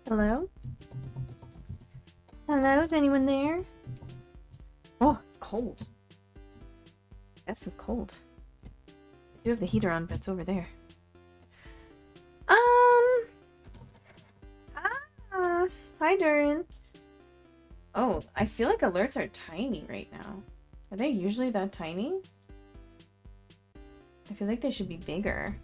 Hello? Hello, is anyone there? Oh, it's cold. This is cold. I do have the heater on, but it's over there. Hi, Durin. Oh, I feel like alerts are tiny right now. Are they usually that tiny? I feel like they should be bigger.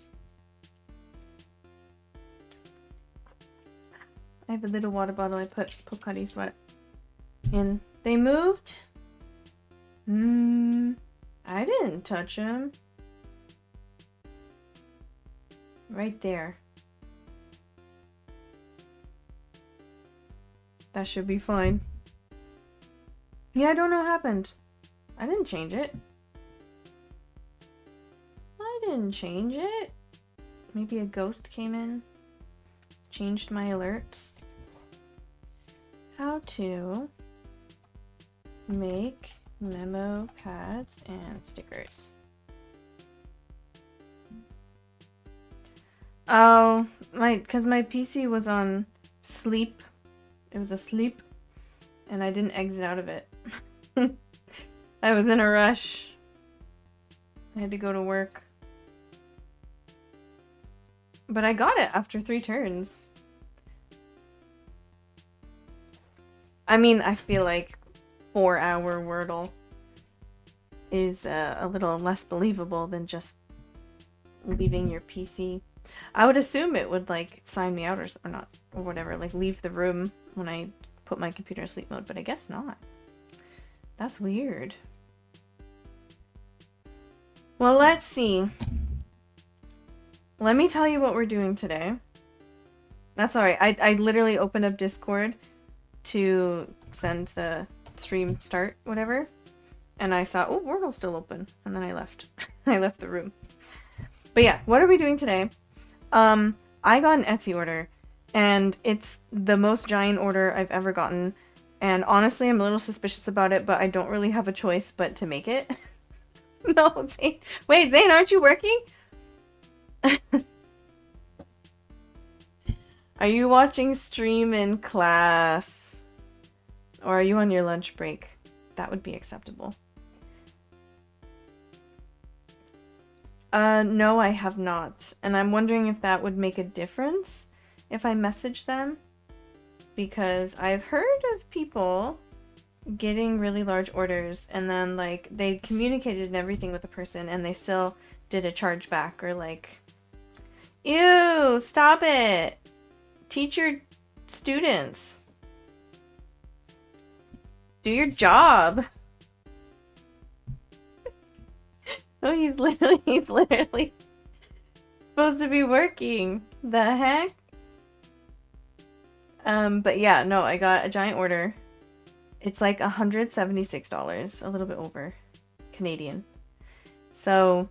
I have a little water bottle I put Pocari Sweat in. They moved? I didn't touch them. Right there. That should be fine. Yeah, I don't know what happened. I didn't change it. I didn't change it. Maybe a ghost came in. Changed my alerts. How to make memo pads and stickers. Oh, because my PC was on sleep. It was asleep, and I didn't exit out of it. I was in a rush. I had to go to work. But I got it after 3 turns. I mean, I feel like 4-hour Wordle is a little less believable than just leaving your PC. I would assume it would like sign me out or not, or whatever, like leave the room when I put my computer in sleep mode, but I guess not. That's weird. Well, let's see. Let me tell you what we're doing today. That's alright. I literally opened up Discord to send the stream start, whatever. And I saw, oh, Wordle's still open. And then I left. I left the room. But yeah, what are we doing today? I got an Etsy order. And it's the most giant order I've ever gotten. And honestly, I'm a little suspicious about it, but I don't really have a choice but to make it. No, Zane. Wait, Zane, aren't you working? Are you watching stream in class? Or are you on your lunch break? That would be acceptable. No, I have not. And I'm wondering if that would make a difference if I message them. Because I've heard of people getting really large orders and then like they communicated and everything with the person and they still did a chargeback or like, ew, stop it. Teach your students. Do your job. Oh, he's literally supposed to be working. The heck? But yeah, no, I got a giant order. It's like $176, a little bit over Canadian. So,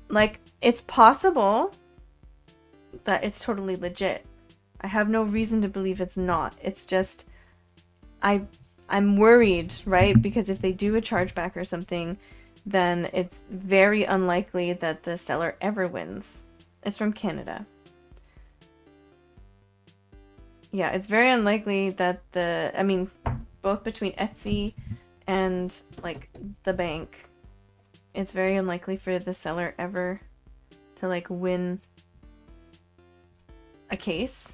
like, it's possible that it's totally legit. I have no reason to believe it's not. It's just, I'm worried, right? Because if they do a chargeback or something, then it's very unlikely that the seller ever wins. It's from Canada. Yeah, it's very unlikely that both between Etsy and like the bank, it's very unlikely for the seller ever to like win a case.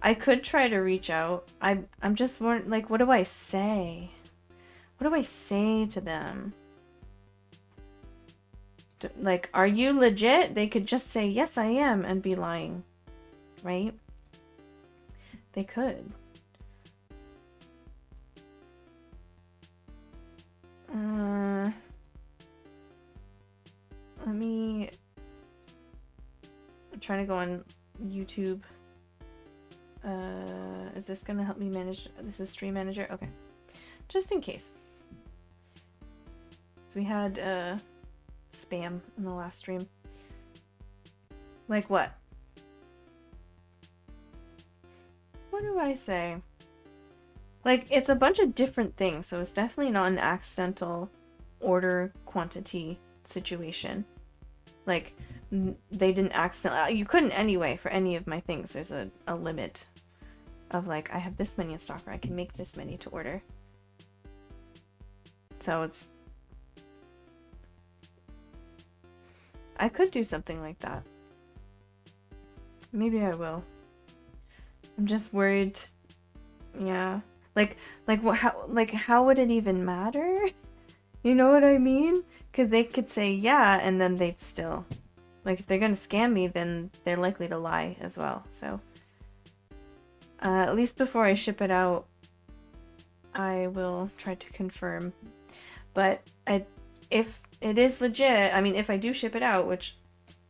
I could try to reach out. I'm just wondering, like, what do I say? What do I say to them? Like, are you legit? They could just say, yes, I am, and be lying. Right? They could. I'm trying to go on YouTube. Is this gonna help me manage? This is Stream Manager? Okay. Just in case. So we had, spam in the last stream. Like what? What do I say? Like, it's a bunch of different things, so it's definitely not an accidental order quantity situation. Like, they didn't accidentally. You couldn't anyway for any of my things. There's a limit of like, I have this many in stock, or I can make this many to order. So it's... I could do something like that. Maybe I will. I'm just worried. Yeah. Like what? How would it even matter? You know what I mean? Because they could say yeah, and then they'd still... Like, if they're gonna scam me, then they're likely to lie as well. So, at least before I ship it out, I will try to confirm. But if it is legit, I mean, if I do ship it out, which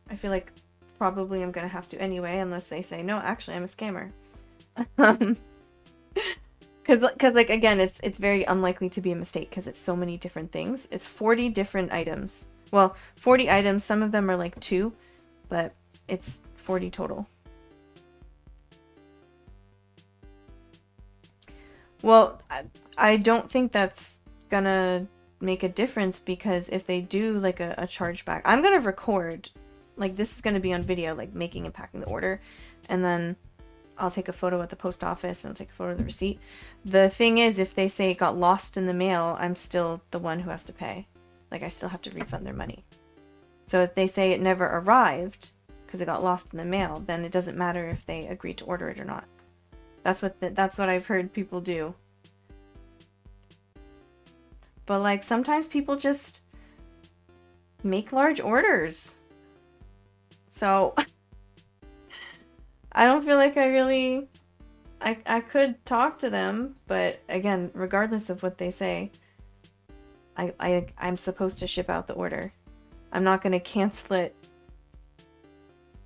I feel like probably I'm gonna have to anyway, unless they say, no, actually, I'm a scammer. Because like, again, it's very unlikely to be a mistake because it's so many different things. It's 40 different items. Well, 40 items. Some of them are like 2, but it's 40 total. Well, I don't think that's gonna make a difference because if they do like a chargeback, I'm gonna record, like this is gonna be on video, like making and packing the order, and then I'll take a photo at the post office and I'll take a photo of the receipt. The thing is, if they say it got lost in the mail, I'm still the one who has to pay. Like, I still have to refund their money. So if they say it never arrived because it got lost in the mail, then it doesn't matter if they agreed to order it or not. That's what I've heard people do. But like, sometimes people just make large orders. So I don't feel like I could talk to them, but again, regardless of what they say, I'm supposed to ship out the order. I'm not going to cancel it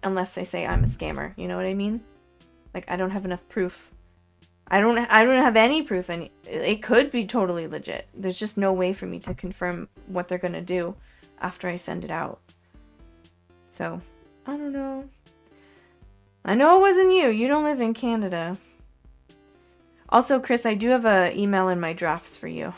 unless they say I'm a scammer. You know what I mean? Like, I don't have enough proof. I don't have any proof, and it could be totally legit. There's just no way for me to confirm what they're going to do after I send it out. So, I don't know. I know it wasn't you. You don't live in Canada. Also, Chris, I do have an email in my drafts for you.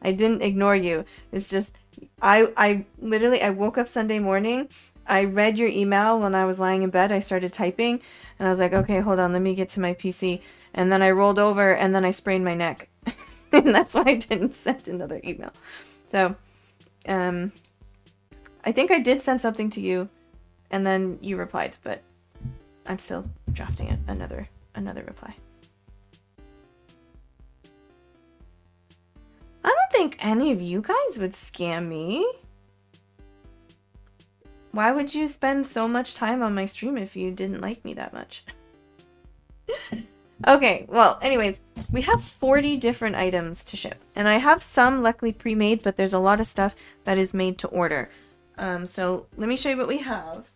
I didn't ignore you. It's just, I literally woke up Sunday morning. I read your email when I was lying in bed. I started typing and I was like, okay, hold on. Let me get to my PC. And then I rolled over and then I sprained my neck. And that's why I didn't send another email. So, I think I did send something to you and then you replied, but I'm still drafting it, another reply. I don't think any of you guys would scam me. Why would you spend so much time on my stream if you didn't like me that much? Okay, well, anyways, we have 40 different items to ship. And I have some luckily pre-made, but there's a lot of stuff that is made to order. So let me show you what we have.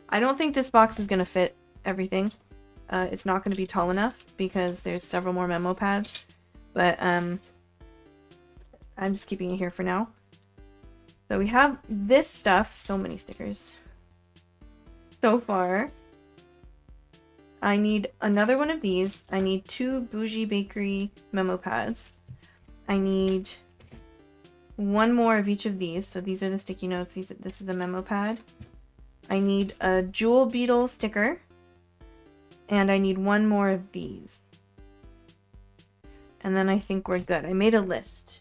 I don't think this box is going to fit everything. It's not going to be tall enough because there's several more memo pads, but I'm just keeping it here for now. So we have this stuff, so many stickers so far. I need another one of these. I need 2 Bougie Bakery memo pads. I need 1 more of each of these. So these are the sticky notes. This is the memo pad. I need a Jewel Beetle sticker. And I need 1 more of these. And then I think we're good. I made a list.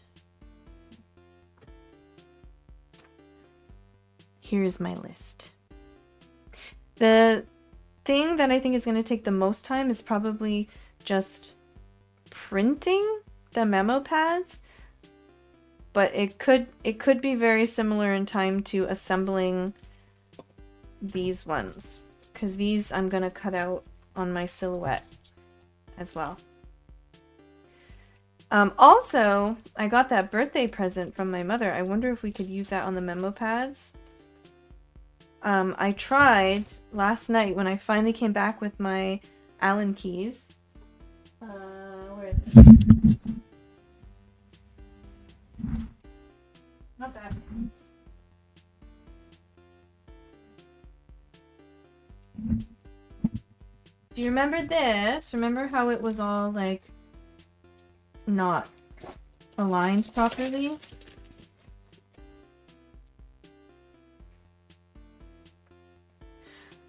Here's my list. The thing that I think is going to take the most time is probably just printing the memo pads. But it could be very similar in time to assembling these ones. Because these I'm going to cut out on my silhouette as well. Also, I got that birthday present from my mother. I wonder if we could use that on the memo pads. I tried last night when I finally came back with my Allen keys. Where is it? Not bad. Do you remember this? Remember how it was all like not aligned properly?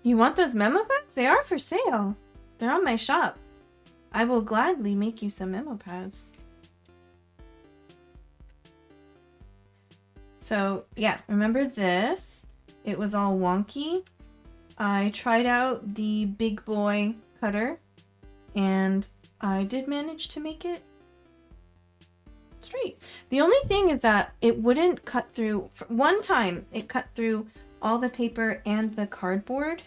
You want those memo pads? They are for sale. They're on my shop. I will gladly make you some memo pads. So yeah, remember this? It was all wonky. I tried out the big boy cutter and I did manage to make it straight. The only thing is that it wouldn't cut through. One time it cut through all the paper and the cardboard,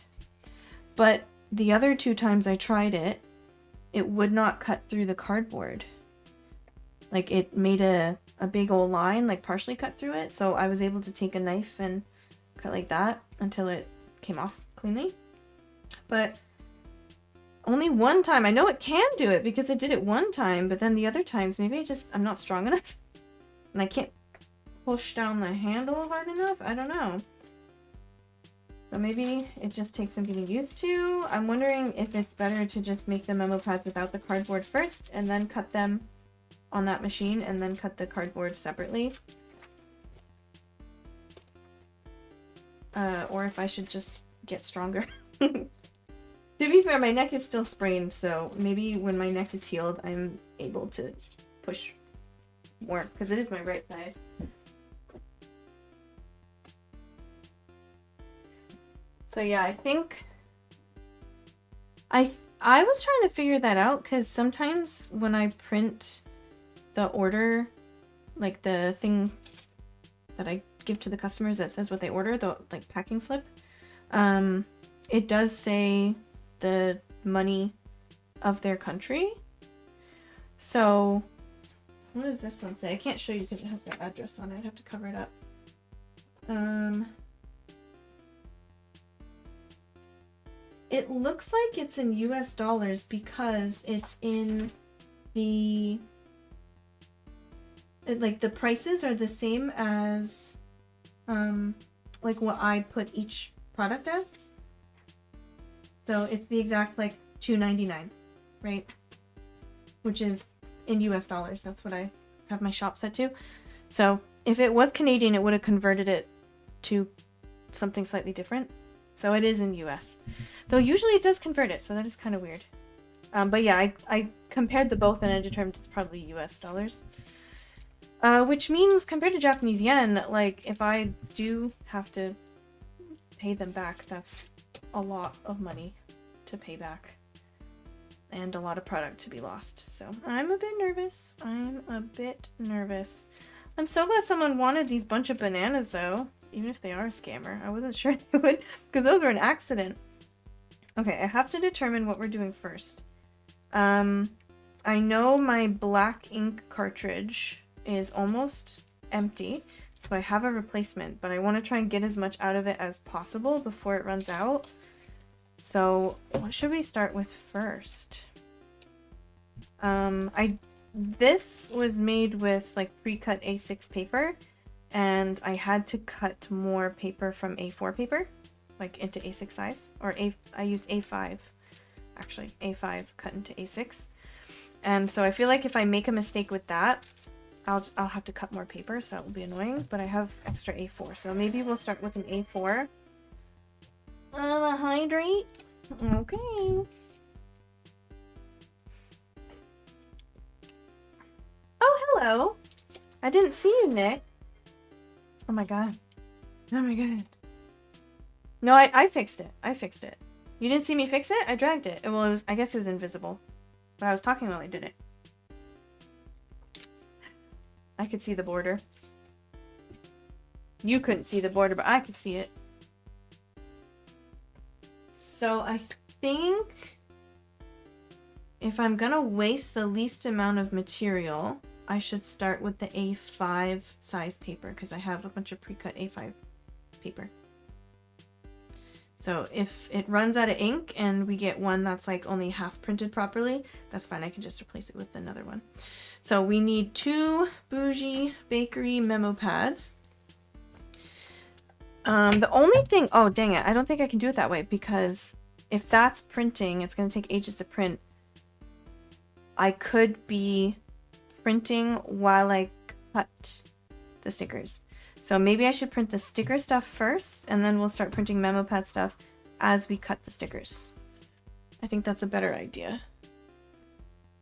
but the other 2 times I tried it, it would not cut through the cardboard. Like it made a big old line, like partially cut through it. So I was able to take a knife and cut like that until it came off cleanly. But only one time. I know it can do it because I did it one time, but then the other times maybe I'm not strong enough and I can't push down the handle hard enough. I don't know. So maybe it just takes some getting used to. I'm wondering if it's better to just make the memo pads without the cardboard first and then cut them on that machine and then cut the cardboard separately. Or if I should just get stronger. To be fair, my neck is still sprained, so maybe when my neck is healed, I'm able to push more, because it is my right side. So yeah, I think I was trying to figure that out, because sometimes when I print the order, like the thing that I give to the customers that says what they order, the like packing slip, it does say the money of their country. So what does this one say? I can't show you because it has their address on it. I'd have to cover it up. It looks like it's in US dollars because it's in the like the prices are the same as like what I put each product as. So it's the exact like $2.99, right? Which is in US dollars. That's what I have my shop set to. So if it was Canadian, it would have converted it to something slightly different. So it is in US. Though usually it does convert it, so that is kind of weird. But yeah, I compared the both and I determined it's probably US dollars. Which means compared to Japanese yen, like if I do have to pay them back, that's a lot of money to pay back. And a lot of product to be lost. So I'm a bit nervous. I'm so glad someone wanted these bunch of bananas though. Even if they are a scammer. I wasn't sure they would, because those were an accident. Okay, I have to determine what we're doing first. I know my black ink cartridge is almost empty, so I have a replacement, but I want to try and get as much out of it as possible before it runs out. So what should we start with first? This was made with like pre-cut A6 paper, and I had to cut more paper from A4 paper, like into A6 size, or I used A5, actually, A5 cut into A6. And so I feel like if I make a mistake with that, I'll have to cut more paper, so that will be annoying, but I have extra A4, so maybe we'll start with an A4. Hydrate. Okay. Oh, hello. I didn't see you, Nick. Oh my god. Oh my god. No, I fixed it. I fixed it. You didn't see me fix it? I dragged it. Well, I guess it was invisible. But I was talking while I did it. I could see the border. You couldn't see the border, but I could see it. So I think if I'm gonna waste the least amount of material, I should start with the A5 size paper because I have a bunch of pre-cut A5 paper. So if it runs out of ink and we get one that's like only half printed properly, that's fine. I can just replace it with another one. So we need 2 Bougie Bakery memo pads. The only thing, oh dang it, I don't think I can do it that way because if that's printing, it's going to take ages to print. I could be printing while I cut the stickers. So maybe I should print the sticker stuff first and then we'll start printing memo pad stuff as we cut the stickers. I think that's a better idea.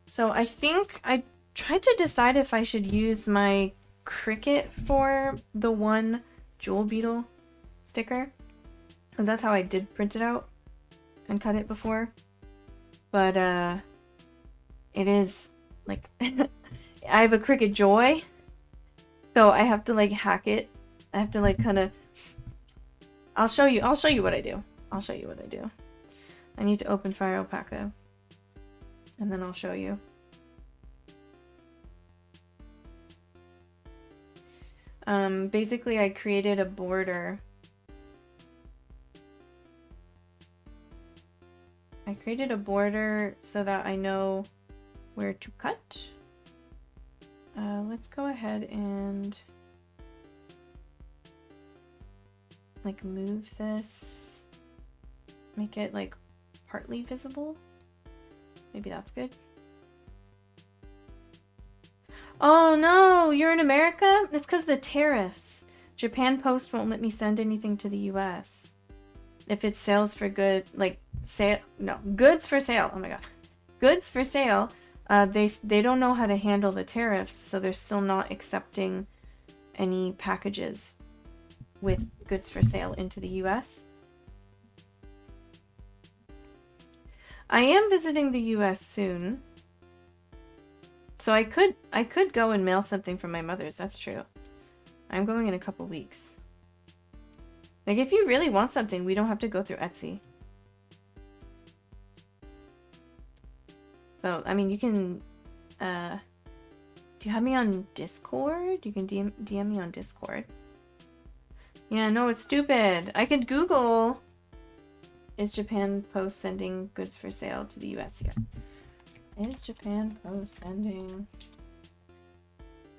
So I think I tried to decide if I should use my Cricut for the one jewel beetle sticker, because that's how I did print it out and cut it before. But it is like I have a Cricut Joy, so I have to like hack it. I have to like kind of. I'll show you what I do. I need to open Fire Alpaca, and then I'll show you. Basically I created a border. So that I know where to cut. Let's go ahead and like move this, make it like partly visible. Maybe that's good. Oh no, you're in America? It's because the tariffs. Japan Post won't let me send anything to the US. If it's sales for good, like goods for sale. Oh my god. Goods for sale. They don't know how to handle the tariffs, so they're still not accepting any packages with goods for sale into the US. I am visiting the US soon. So I could go and mail something from my mother's, that's true. I'm going in a couple weeks. Like if you really want something, we don't have to go through Etsy. So, I mean, you can, do you have me on Discord? You can DM me on Discord. Yeah, no, it's stupid. I could Google, is Japan Post sending goods for sale to the US yet? Is Japan Post sending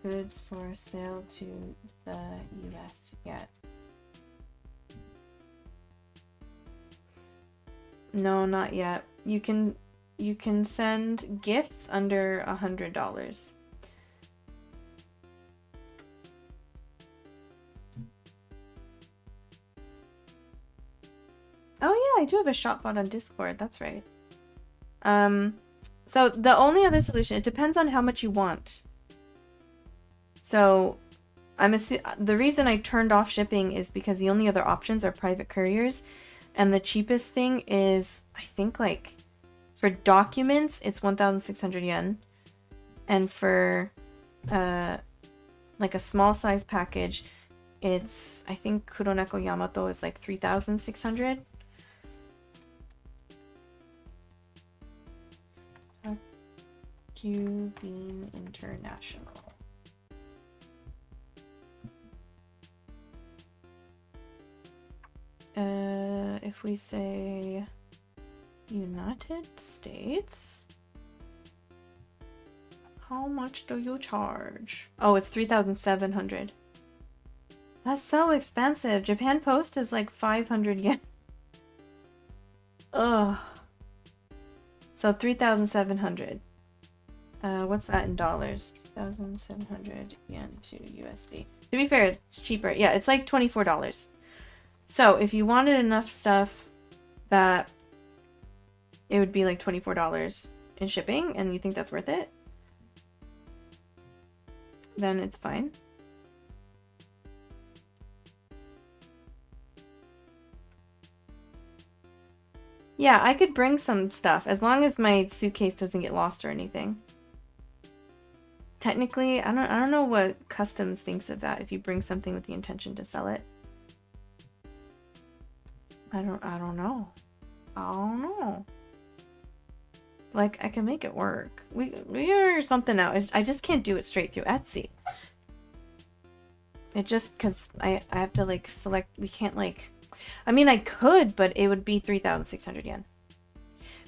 goods for sale to the US yet? No, not yet. You can send gifts under $100. Oh yeah, I do have a shop bot on Discord, that's right. So the only other solution, it depends on how much you want. So the reason I turned off shipping is because the only other options are private couriers, and the cheapest thing is, I think, like for documents it's 1,600 yen, and for like a small size package it's, I think Kuroneko Yamato is like 3,600. Bean International. If we say United States, how much do you charge? Oh, it's 3,700. That's so expensive. Japan Post is like 500 yen. Ugh. So 3,700. What's that in dollars? 2,700 yen to USD. To be fair, it's cheaper. Yeah, it's like $24. So if you wanted enough stuff that it would be like $24 in shipping and you think that's worth it, then it's fine. Yeah, I could bring some stuff as long as my suitcase doesn't get lost or anything. Technically, I don't know what customs thinks of that if you bring something with the intention to sell it. I don't know. Like, I can make it work. We figure something out. I just can't do it straight through Etsy. It just, because I have to like select, we can't like, I mean I could, but it would be 3,600 yen.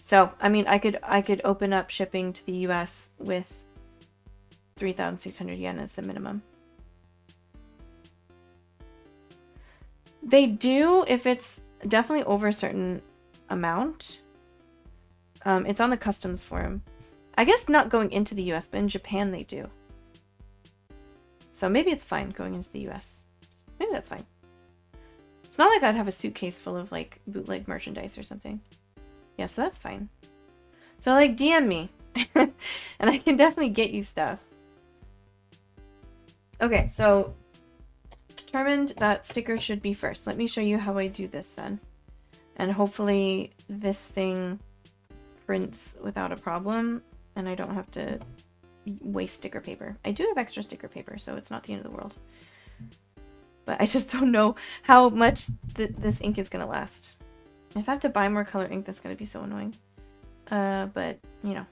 So, I mean, I could open up shipping to the US with 3,600 yen as the minimum. They do if it's definitely over a certain amount. It's on the customs form. I guess not going into the US, but in Japan they do. So maybe it's fine going into the US. Maybe that's fine. It's not like I'd have a suitcase full of like bootleg merchandise or something. Yeah, so that's fine. So like DM me and I can definitely get you stuff. Okay, so determined that sticker should be first. Let me show you how I do this then. And hopefully this thing prints without a problem and I don't have to waste sticker paper. I do have extra sticker paper, so it's not the end of the world. But I just don't know how much this ink is going to last. If I have to buy more color ink, that's going to be so annoying. But, you know,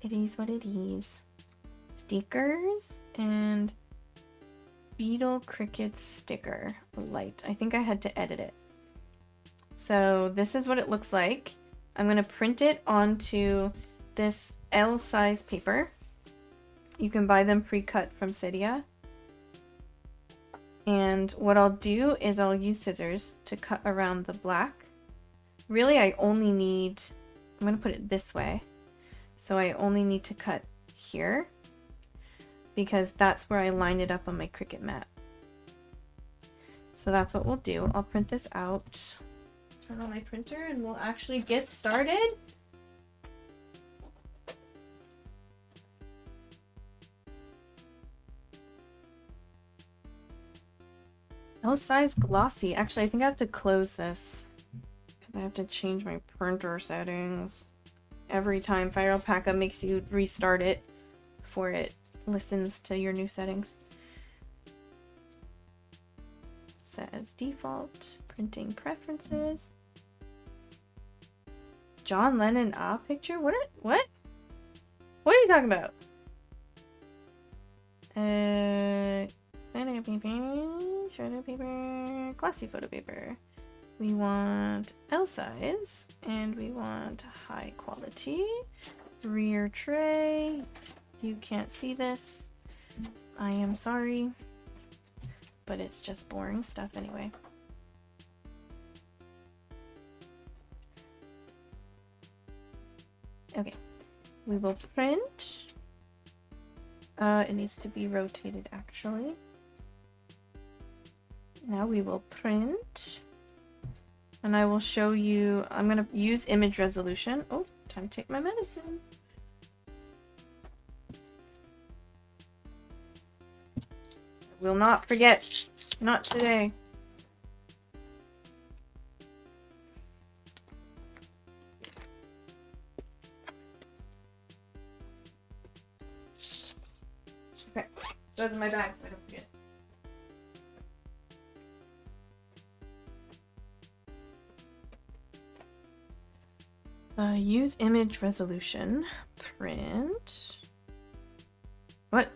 it is what it is. Stickers and Beetle Cricket sticker light. I think I had to edit it. So this is what it looks like. I'm going to print it onto this L size paper. You can buy them pre-cut from Cydia. And what I'll do is I'll use scissors to cut around the black. Really, I only need, I'm going to put it this way. So I only need to cut here because that's where I line it up on my Cricut mat. So that's what we'll do. I'll print this out. Turn on my printer and we'll actually get started. L-size glossy. Actually, I think I have to close this because I have to change my printer settings. Every time Fire Alpaca makes you restart it before it listens to your new settings. Set as default. Printing preferences. John Lennon picture? What are you talking about? Photo paper, glossy photo paper. We want L size and we want high quality. Rear tray. You can't see this. I am sorry, but it's just boring stuff anyway. Okay, we will print. It needs to be rotated actually. Now we will print. And I will show you, I'm going to use image resolution. Oh, time to take my medicine. Will not forget. Not today. Okay, those are my bags so I don't forget. Use image resolution. Print. What?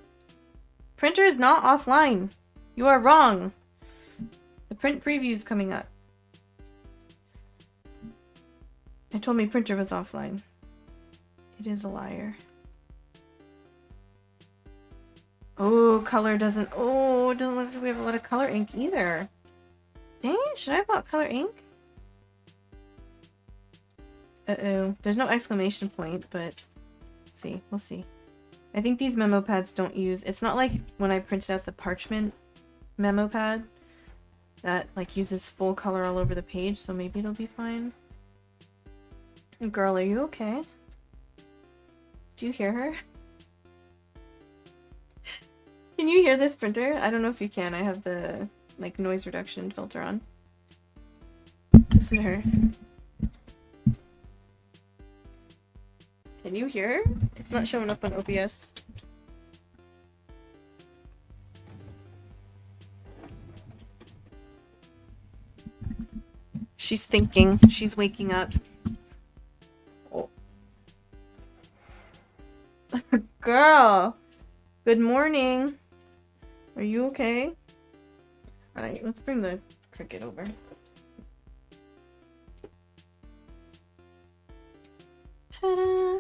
Printer is not offline. You are wrong. The print preview is coming up. It told me printer was offline. It is a liar. Oh, color doesn't... Oh, it doesn't look like we have a lot of color ink either. Dang, should I have bought color ink? Uh-oh. There's no exclamation point, but... Let's see. We'll see. I think these memo pads don't use... It's not like when I printed out the parchment memo pad that, like, uses full color all over the page, so maybe it'll be fine. Girl, are you okay? Do you hear her? Can you hear this printer? I don't know if you can. I have the, like, noise reduction filter on. Listen to her. Can you hear her? It's not showing up on OBS. She's thinking. She's waking up. Oh. Girl! Good morning. Are you okay? Alright, let's bring the Cricut over. Ta-da!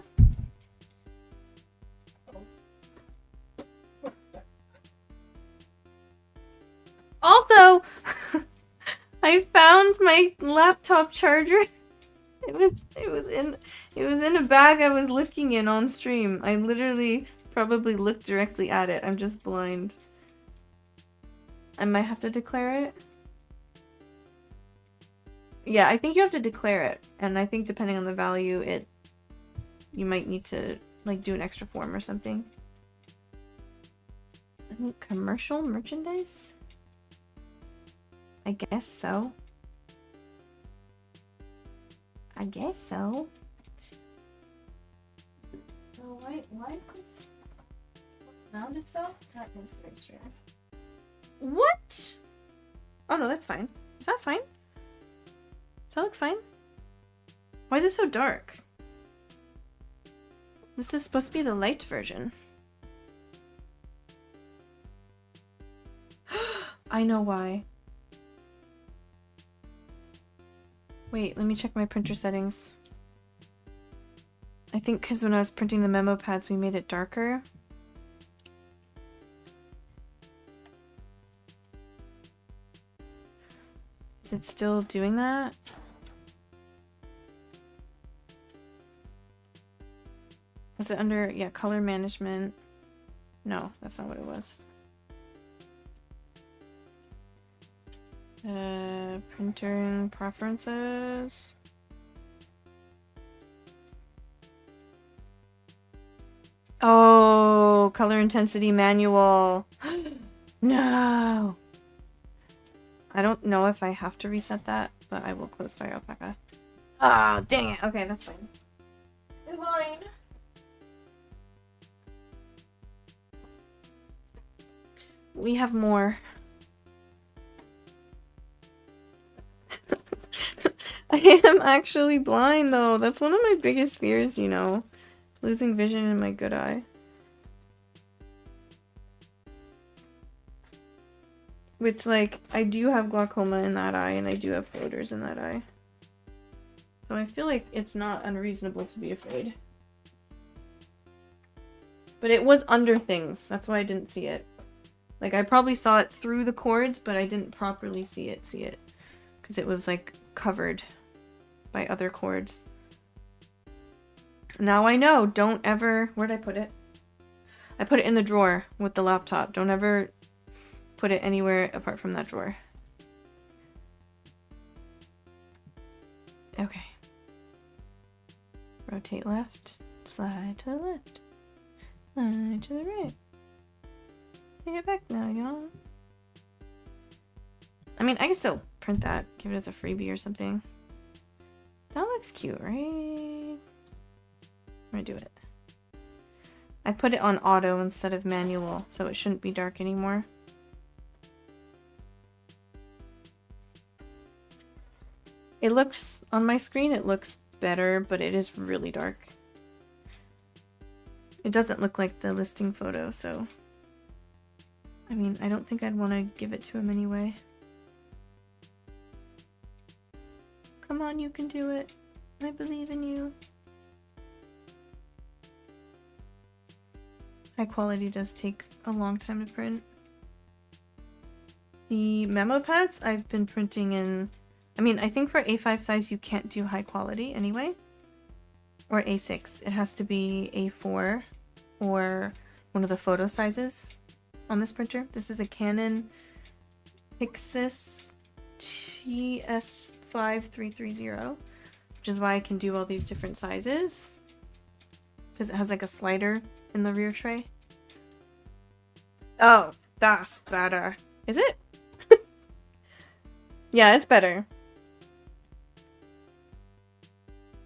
Also, I found my laptop charger. It was in a bag I was looking in on stream. I literally probably looked directly at it. I'm just blind. I might have to declare it. Yeah, I think you have to declare it, and I think depending on the value, you might need to like do an extra form or something. Commercial merchandise? I guess so. I guess so. Oh, why is this round itself? That is very strange. What? Oh no, that's fine. Is that fine? Does that look fine? Why is it so dark? This is supposed to be the light version. I know why. Wait, let me check my printer settings. I think because when I was printing the memo pads, we made it darker. Is it still doing that? Was it under, yeah, color management? No, that's not what it was. Printing preferences. Oh, color intensity manual. No. I don't know if I have to reset that, but I will close Fire Alpaca. Ah, oh, dang it. Okay, that's fine. It's fine. We have more. I am actually blind though. That's one of my biggest fears, you know. Losing vision in my good eye. Which, like, I do have glaucoma in that eye and I do have floaters in that eye. So I feel like it's not unreasonable to be afraid. But it was under things. That's why I didn't see it. Like, I probably saw it through the cords, but I didn't properly see it. Because it was, like, covered by other cords. Now I know. Don't ever... Where'd I put it? I put it in the drawer with the laptop. Don't ever put it anywhere apart from that drawer. Okay. Rotate left. Slide to the left. Slide to the right. Take it back now, y'all. I mean, I can still print that. Give it as a freebie or something. That looks cute, right? I'm gonna do it. I put it on auto instead of manual, so it shouldn't be dark anymore. It looks, on my screen, it looks better, but it is really dark. It doesn't look like the listing photo, so... I mean, I don't think I'd want to give it to him anyway. Come on, you can do it. I believe in you. High quality does take a long time to print. The memo pads I've been printing in... I mean, I think for A5 size you can't do high quality anyway. Or A6. It has to be A4 or one of the photo sizes on this printer. This is a Canon Pixis TS5330, which is why I can do all these different sizes. Because it has like a slider in the rear tray. Oh, that's better. Is it? Yeah, it's better.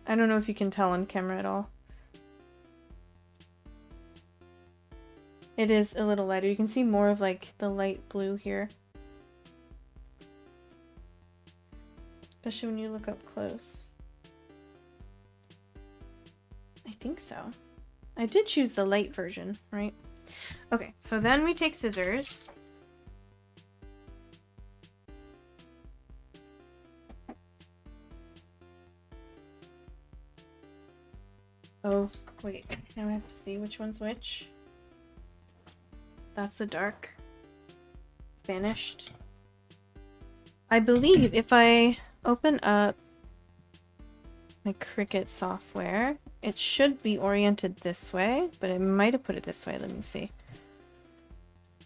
I don't know if you can tell on camera at all. It is a little lighter. You can see more of like the light blue here. Especially when you look up close. I think so. I did choose the light version, right? Okay, so then we take scissors. Oh, wait. Now I have to see which one's which. That's the dark. Vanished. I believe if I open up my Cricut software, it should be oriented this way, but I might have put it this way. Let me see.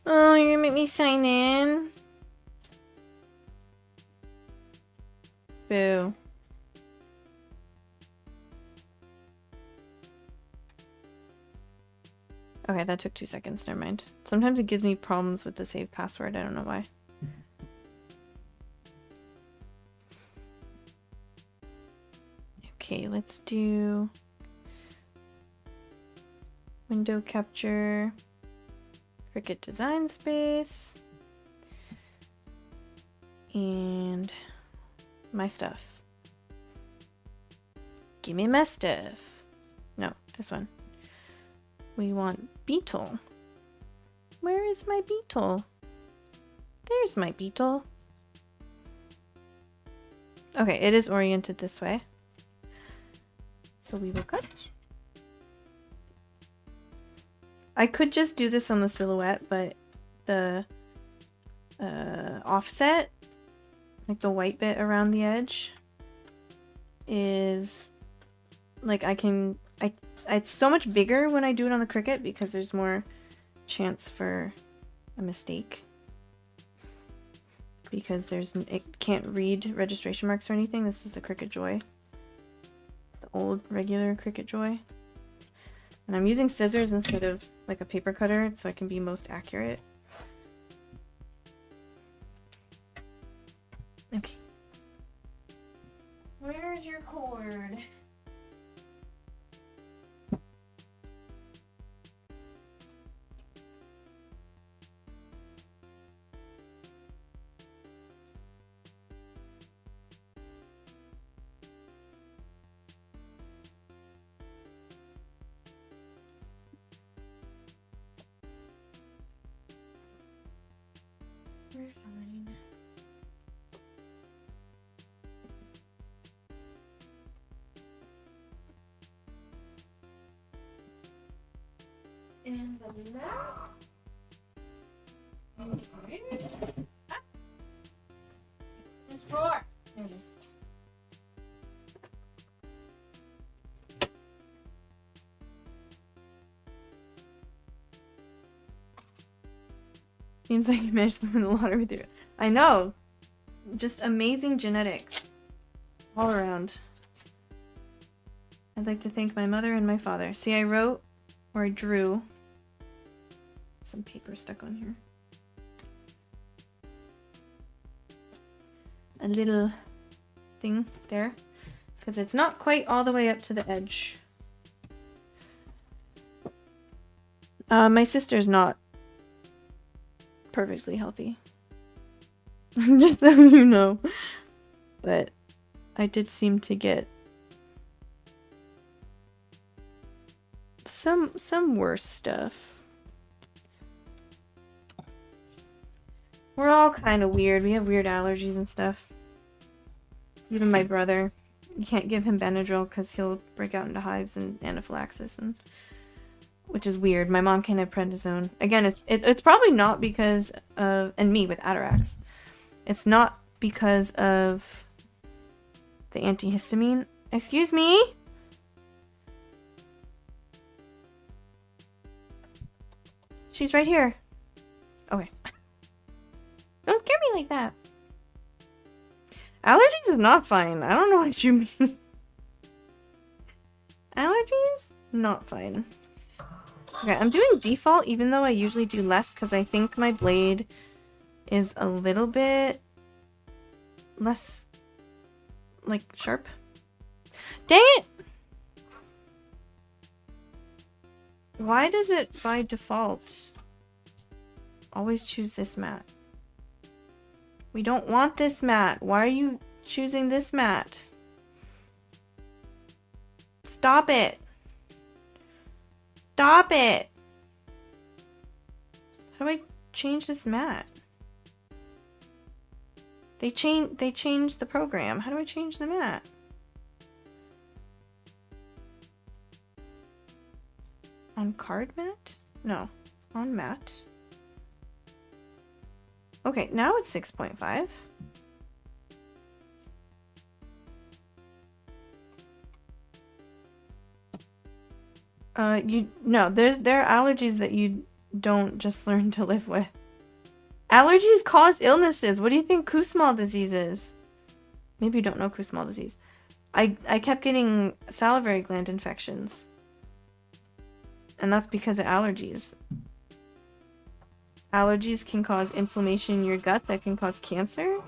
Oh, you're gonna make me sign in? Boo. Okay, that took 2 seconds. Never mind. Sometimes it gives me problems with the save password. I don't know why. Okay, let's do window capture, Cricut design space, and my stuff. Give me my stuff. No, this one. We want beetle. Where is my beetle? There's my beetle. Okay, it is oriented this way. So we will cut. I could just do this on the silhouette, but the offset, like the white bit around the edge, is like it's so much bigger when I do it on the Cricut because there's more chance for a mistake. Because it can't read registration marks or anything. This is the Cricut Joy. The old regular Cricut Joy. And I'm using scissors instead of like a paper cutter so I can be most accurate. Okay. Where's your cord? We're fine. And the left. This drawer. There it is. Seems like you managed to win the lottery with your... I know! Just amazing genetics. All around. I'd like to thank my mother and my father. See, I wrote, or I drew, some paper stuck on here. A little thing there. Because it's not quite all the way up to the edge. My sister's not perfectly healthy. Just so you know. But I did seem to get some worse stuff. We're all kind of weird. We have weird allergies and stuff. Even my brother. You can't give him Benadryl because he'll break out into hives and anaphylaxis, and which is weird. My mom can't have prednisone. Again, it's probably not because of, and me with Atarax. It's not because of the antihistamine. Excuse me? She's right here. Okay. Don't scare me like that. Allergies is not fine. I don't know what you mean. Allergies? Not fine. Okay, I'm doing default even though I usually do less because I think my blade is a little bit less, like, sharp. Dang it! Why does it, by default, always choose this mat? We don't want this mat. Why are you choosing this mat? Stop it. Stop it. How do I change this mat? They changed the program. How do I change the mat? On card mat? No. On mat. Okay, now it's 6.5. There are allergies that you don't just learn to live with. Allergies cause illnesses. What do you think Kussmaul disease is? Maybe you don't know Kussmaul disease. I kept getting salivary gland infections. And that's because of allergies. Allergies can cause inflammation in your gut that can cause cancer.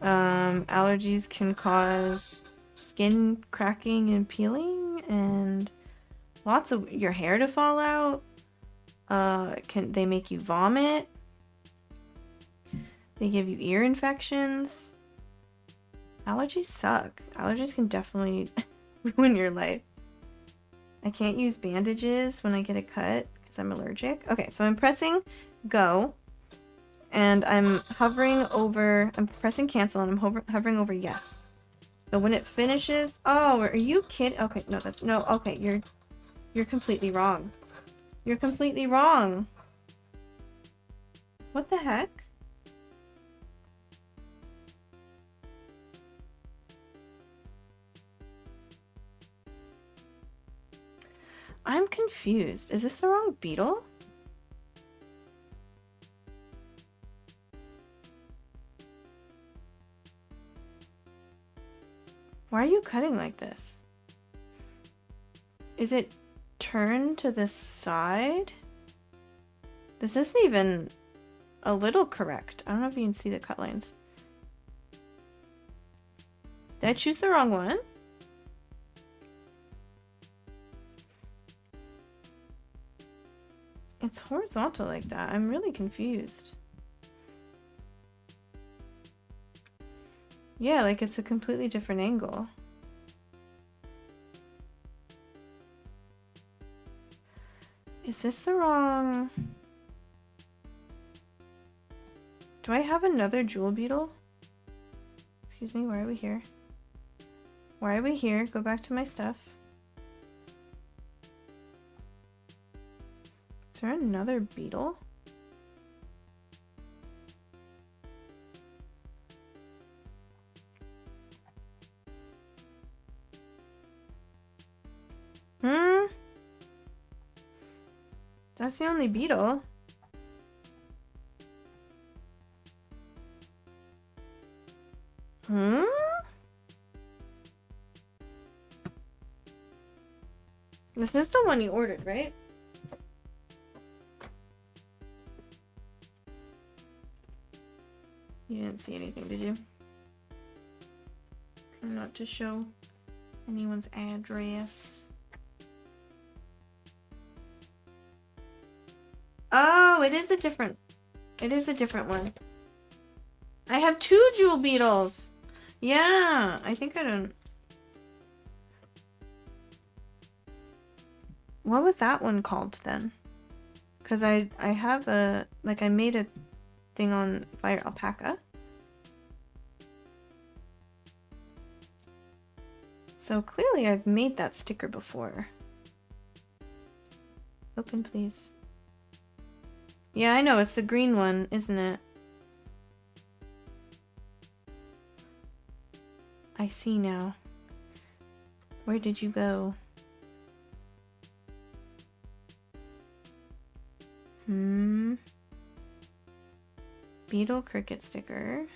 Allergies can cause skin cracking and peeling and lots of your hair to fall out. They make you vomit. They give you ear infections. Allergies suck. Allergies can definitely ruin your life. I can't use bandages when I get a cut because I'm allergic. Okay, so I'm pressing go. And I'm pressing cancel and I'm hovering over yes. So when it finishes, oh, are you kidding? Okay, no, okay, you're completely wrong. You're completely wrong. What the heck? I'm confused. Is this the wrong beetle? Why are you cutting like this? Is it turned to the side? This isn't even a little correct. I don't know if you can see the cut lines. Did I choose the wrong one? It's horizontal like that. I'm really confused. Yeah, like it's a completely different angle. Is this the wrong... Do I have another jewel beetle? Excuse me, why are we here? Why are we here? Go back to my stuff. Is there another beetle? That's the only beetle. This is the one you ordered, right? You didn't see anything, did you? Not to show anyone's address. Oh, it is a different one. I have 2 jewel beetles. Yeah, I think I don't... What was that one called then? Because I have a... Like, I made a thing on Fire Alpaca. So clearly I've made that sticker before. Open, please. Yeah, I know. It's the green one, isn't it? I see now. Where did you go? Beetle cricket sticker.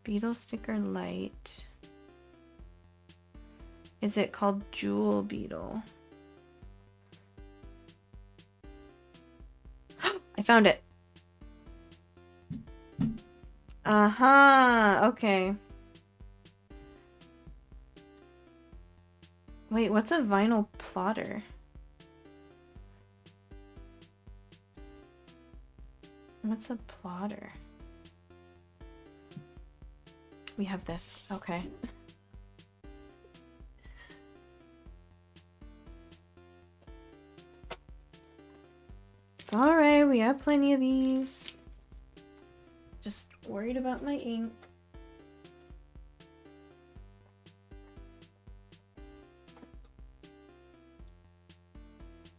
Beetle sticker light. Is it called Jewel Beetle? I found it. Okay. Wait, what's a vinyl plotter? What's a plotter? We have this. Okay. Alright, we have plenty of these. Just worried about my ink.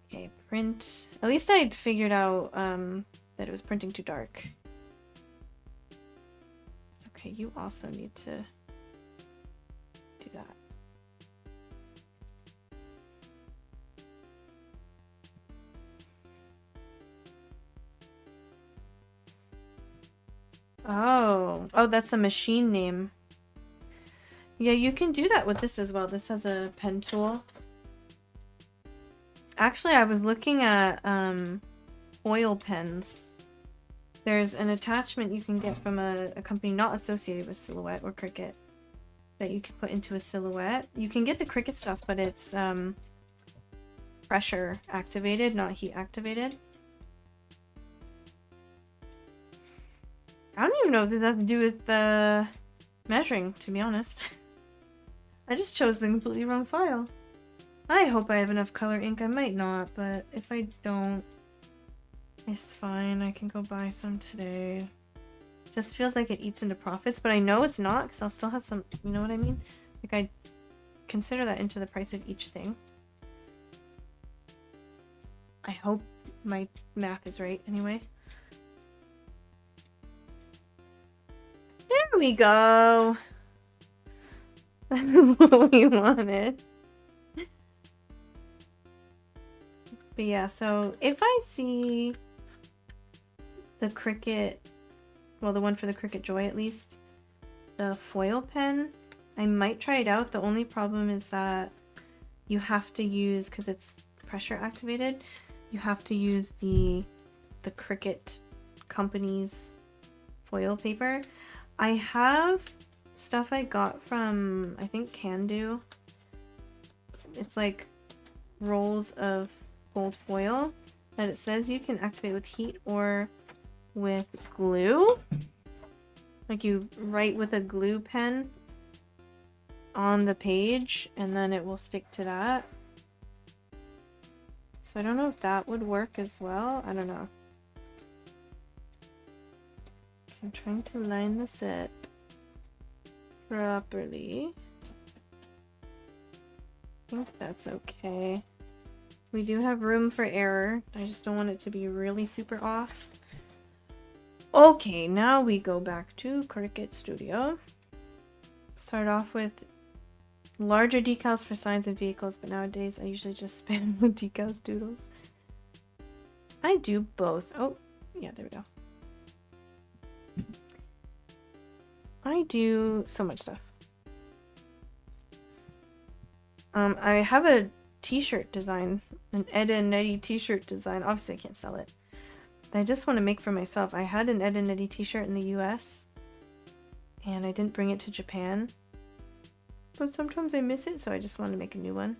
Okay, print. At least I'd figured out that it was printing too dark. Okay, you also need to do that. Oh, that's the machine name. Yeah, you can do that with this as well. This has a pen tool. Actually, I was looking at oil pens. There's an attachment you can get from a company not associated with Silhouette or Cricut that you can put into a Silhouette. You can get the Cricut stuff, but it's pressure activated, not heat activated. I don't even know if this has to do with the measuring, to be honest. I just chose the completely wrong file. I hope I have enough color ink. I might not, but if I don't, it's fine. I can go buy some today. Just feels like it eats into profits, but I know it's not because I'll still have some, you know what I mean? Like I consider that into the price of each thing. I hope my math is right anyway. There we go. What we wanted. But yeah, so if I see the Cricut, well, the one for the Cricut Joy at least, the foil pen, I might try it out. The only problem is that you have to use, because it's pressure activated, you have to use the Cricut company's foil paper. I have stuff I got from, I think, Can Do. It's like rolls of gold foil that it says you can activate with heat or with glue. Like you write with a glue pen on the page and then it will stick to that. So I don't know if that would work as well. I don't know. I'm trying to line this up properly. I think that's okay. We do have room for error. I just don't want it to be really super off. Okay, now we go back to Cricut Studio. Start off with larger decals for signs and vehicles, but nowadays I usually just spam with decals doodles. I do both. Oh, yeah, there we go. I do so much stuff. I have a t-shirt design, an Ed and Eddie t-shirt design. Obviously I can't sell it. I just want to make for myself. I had an Ed and Eddie t-shirt in the US and I didn't bring it to Japan. But sometimes I miss it, so I just want to make a new one.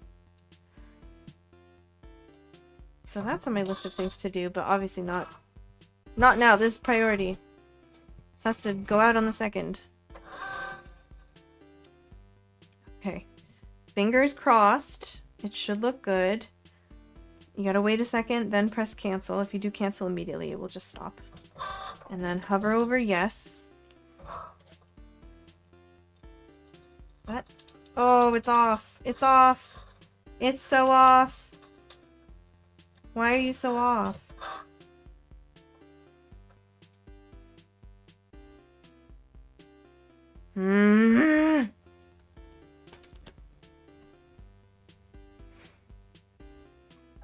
So that's on my list of things to do, but obviously not now. This is priority. This has to go out on the 2nd. Okay. Fingers crossed. It should look good. You gotta wait a second, then press cancel. If you do cancel immediately, it will just stop. And then hover over yes. Is that? Oh, it's off. It's off. It's so off. Why are you so off?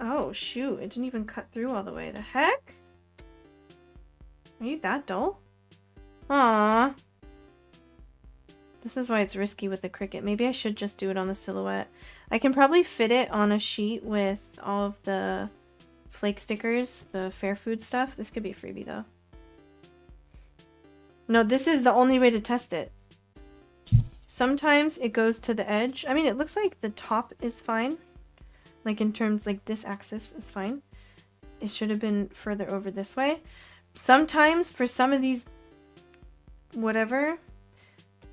Oh, shoot. It didn't even cut through all the way. The heck? Are you that dull? Aww. This is why it's risky with the Cricut. Maybe I should just do it on the Silhouette. I can probably fit it on a sheet with all of the flake stickers, the fair food stuff. This could be a freebie though. No, this is the only way to test it. Sometimes it goes to the edge. I mean, it looks like the top is fine. Like in terms, like this axis is fine. It should have been further over this way. Sometimes for some of these, whatever,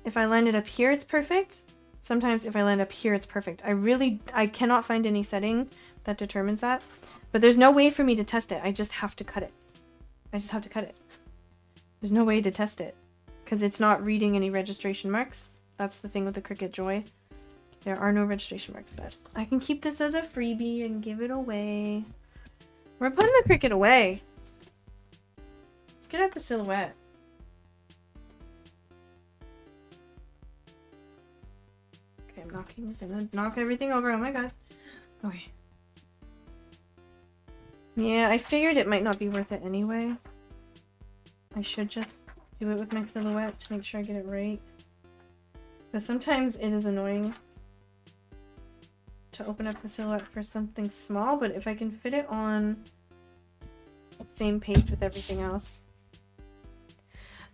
if I line it up here, it's perfect. Sometimes if I line up here, it's perfect. I cannot find any setting that determines that. But there's no way for me to test it. I just have to cut it. I just have to cut it. There's no way to test it because it's not reading any registration marks. That's the thing with the Cricut Joy. There are no registration marks, but I can keep this as a freebie and give it away. We're putting the Cricut away. Let's get at the Silhouette. Okay, I'm gonna knock everything over. Oh my god. Okay. Yeah, I figured it might not be worth it anyway. I should just do it with my Silhouette to make sure I get it right. Because sometimes it is annoying to open up the silhouette for something small, but if I can fit it on the same page with everything else,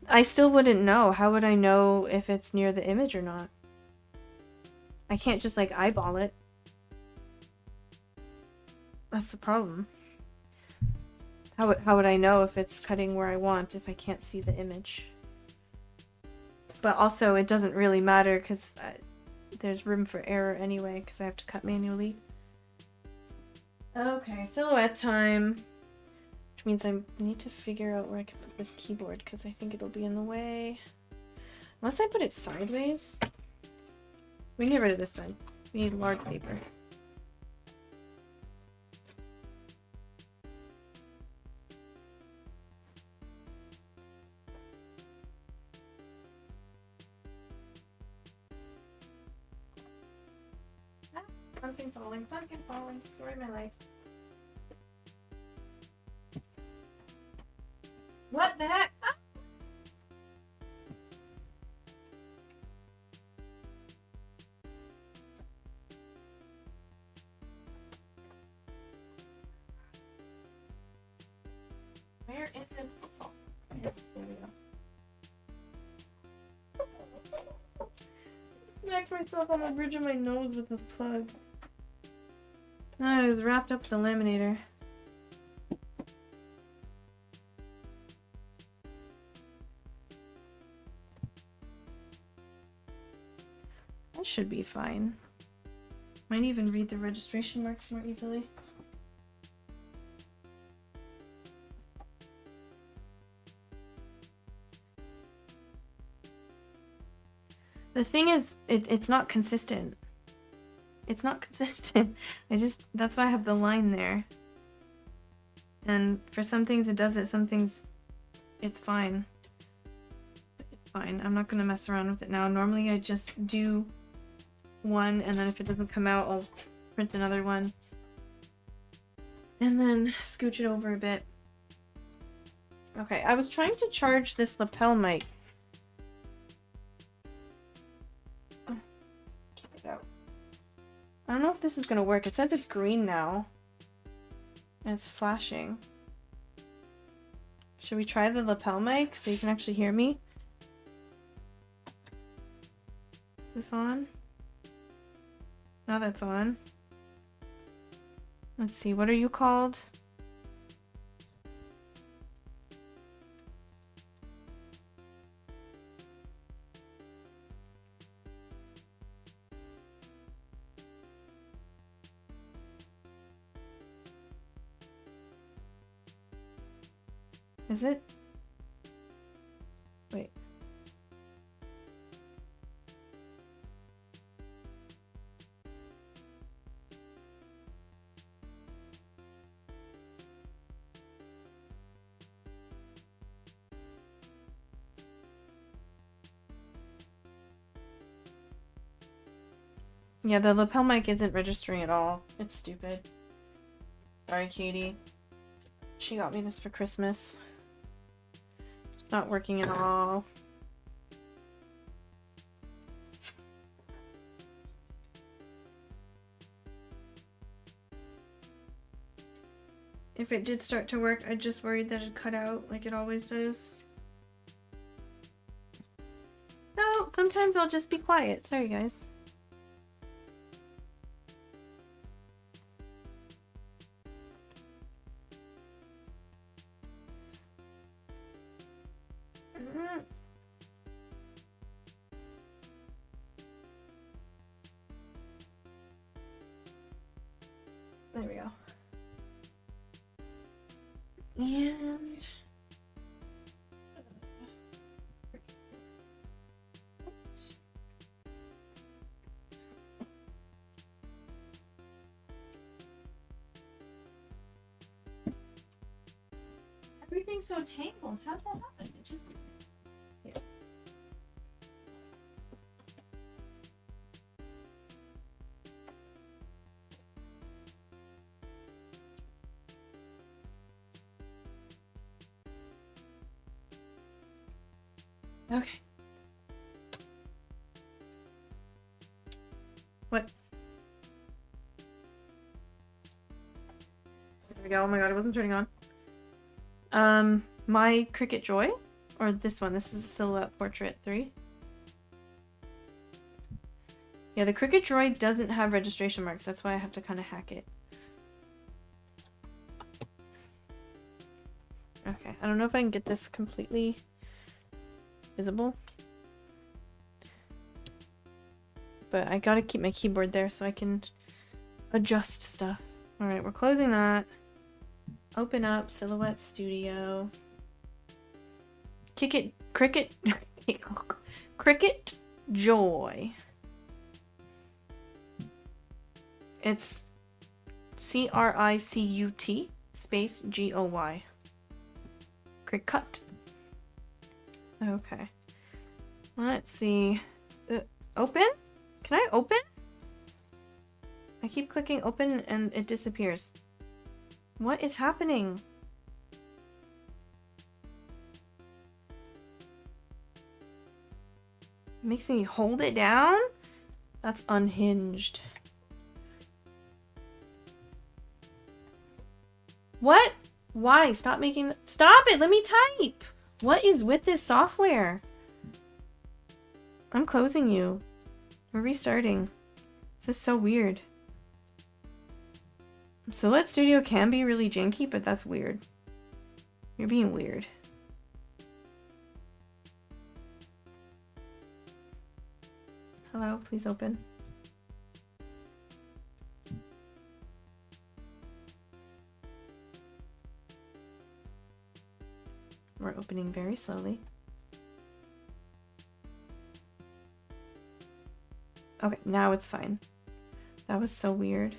I still wouldn't know. How would I know if it's near the image or not? I can't just like eyeball it. That's the problem. How would I know if it's cutting where I want if I can't see the image? But also it doesn't really matter because there's room for error anyway because I have to cut manually. Okay, silhouette time. Which means I need to figure out where I can put this keyboard because I think it'll be in the way. Unless I put it sideways. We can get rid of this side. We need large paper. Pumpkin falling, story of my life. What the heck? Ah! Where is it? Oh, there we go. Smacked myself on the bridge of my nose with this plug. I was wrapped up the laminator. That should be fine. Might even read the registration marks more easily. The thing is, it's not consistent. It's not consistent. That's why I have the line there. And for some things it does it, some things it's fine. It's fine. I'm not gonna mess around with it now. Normally I just do one and then if it doesn't come out, I'll print another one. And then scooch it over a bit. Okay, I was trying to charge this lapel mic. I don't know if this is gonna work. It says it's green now. And it's flashing. Should we try the lapel mic so you can actually hear me? Is this on? Now that's on. Let's see, what are you called? Is it? Wait. Yeah, the lapel mic isn't registering at all. It's stupid. Sorry, Katie. She got me this for Christmas. It's not working at all. If it did start to work, I just worried that it'd cut out like it always does. No, sometimes I'll just be quiet. Sorry, guys. There we go. And everything's so tangled. How'd that happen? It just here. Okay. There we go. Oh my god, it wasn't turning on. My Cricut Joy? Or this one. This is a Silhouette Portrait 3. Yeah, the Cricut Joy doesn't have registration marks. That's why I have to kind of hack it. Okay, I don't know if I can get this completely visible. But I gotta keep my keyboard there so I can adjust stuff. Alright, we're closing that. Open up Silhouette Studio. Cricut Joy. It's CRICUT space GOY. Cricut. Okay. Let's see. Open? Can I open? I keep clicking open and it disappears. What is happening? It makes me hold it down? That's unhinged. What? Why? Stop it! Let me type! What is with this software? I'm closing you. We're restarting. This is so weird. Silhouette Studio can be really janky, but that's weird. You're being weird. Hello, please open. We're opening very slowly. Okay, now it's fine. That was so weird.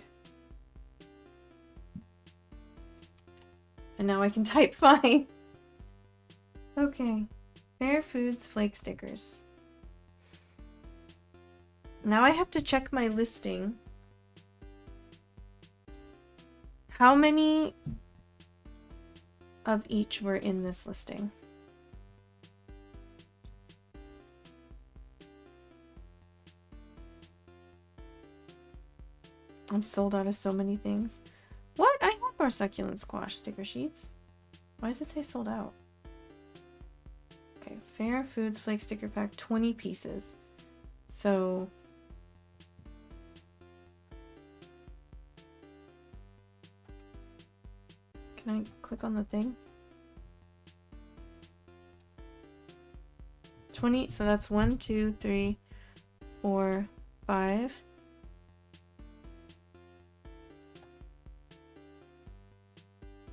And now I can type fine. Okay. Fair Foods Flake Stickers. Now I have to check my listing. How many of each were in this listing? I'm sold out of so many things. What? I have our succulent squash sticker sheets. Why does it say sold out? Okay, Fair Foods Flake Sticker Pack, 20 pieces. So... Can I click on the thing? 20, so that's 1, 2, 3, 4, 5.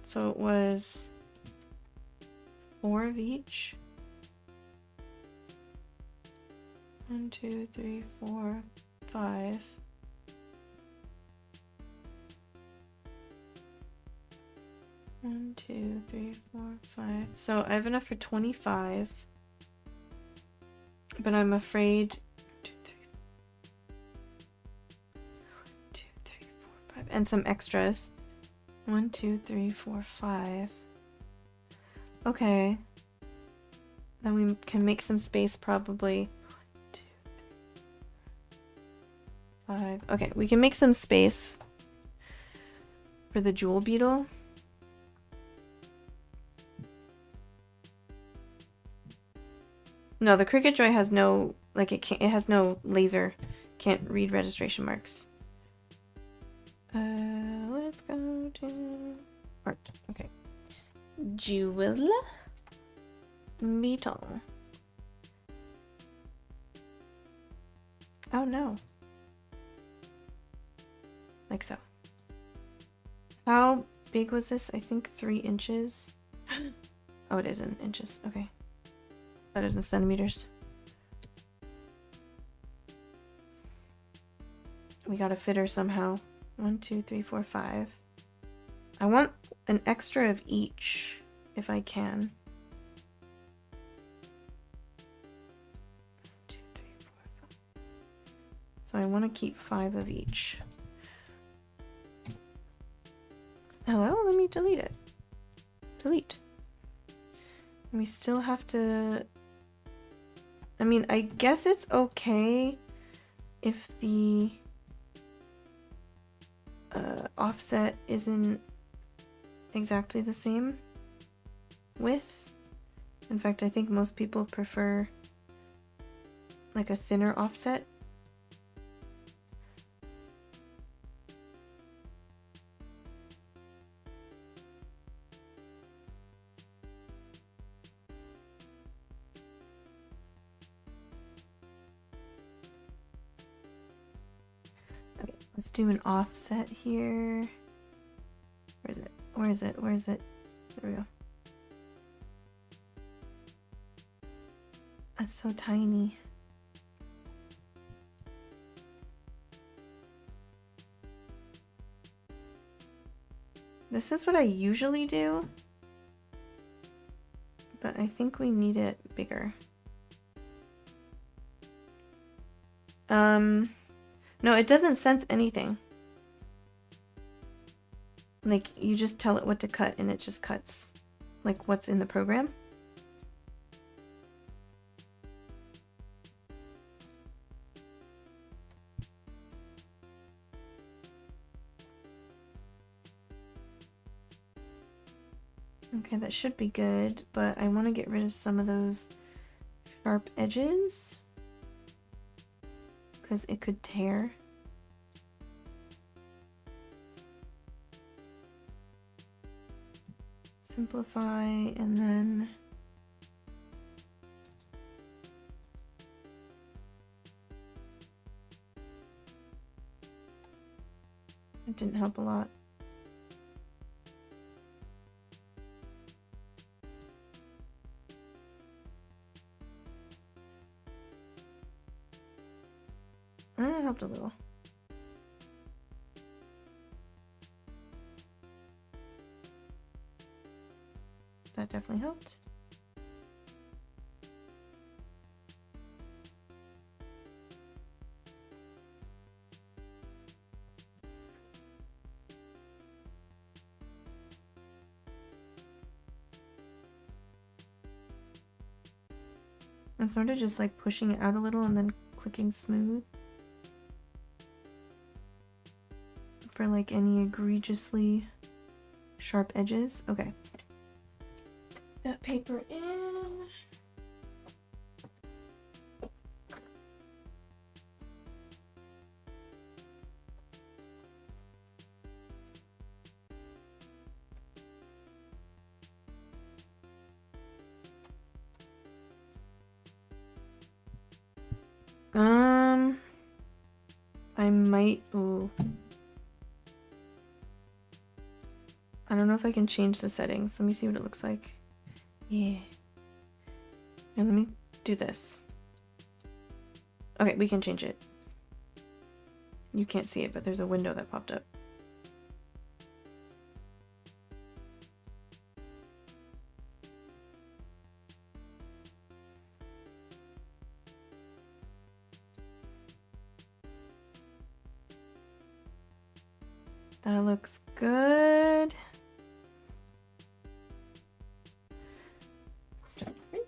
So it was 4 of each. 1, 2, 3, 4, 5. One, 2, 3, 4, 5. So I have enough for 25. But I'm afraid 2, 3, 4, 5. And some extras. 1, 2, 3, 4, 5. Okay. Then we can make some space probably. 1, 2, 3, 5. Okay, we can make some space for the jewel beetle. No, the Cricut Joy has no, like it has no laser. Can't read registration marks. Let's go to art. Okay. Jewel beetle. Oh no. Like so. How big was this? I think 3 inches. Oh, it is in inches. Okay. That is in centimeters. We gotta fit her somehow. 1, 2, 3, 4, 5. I want an extra of each, if I can. 2, 3, 4, 5. So I want to keep 5 of each. Hello? Let me delete it. Delete. We still have to... I mean, I guess it's okay if the offset isn't exactly the same width. In fact, I think most people prefer like a thinner offset. Okay, let's do an offset here. Where is it? Where is it? Where is it? There we go. That's so tiny. This is what I usually do, but I think we need it bigger. No, it doesn't sense anything. Like, you just tell it what to cut and it just cuts, like, what's in the program. Okay, that should be good, but I want to get rid of some of those sharp edges because it could tear. Simplify, and then it didn't help a lot. It helped a little. That definitely helped. I'm sort of just like pushing it out a little and then clicking smooth for like any egregiously sharp edges. Okay. That paper in. I might, oh. I don't know if I can change the settings. Let me see what it looks like. Yeah. And let me do this. Okay, we can change it. You can't see it, but there's a window that popped up. That looks good. Start printing.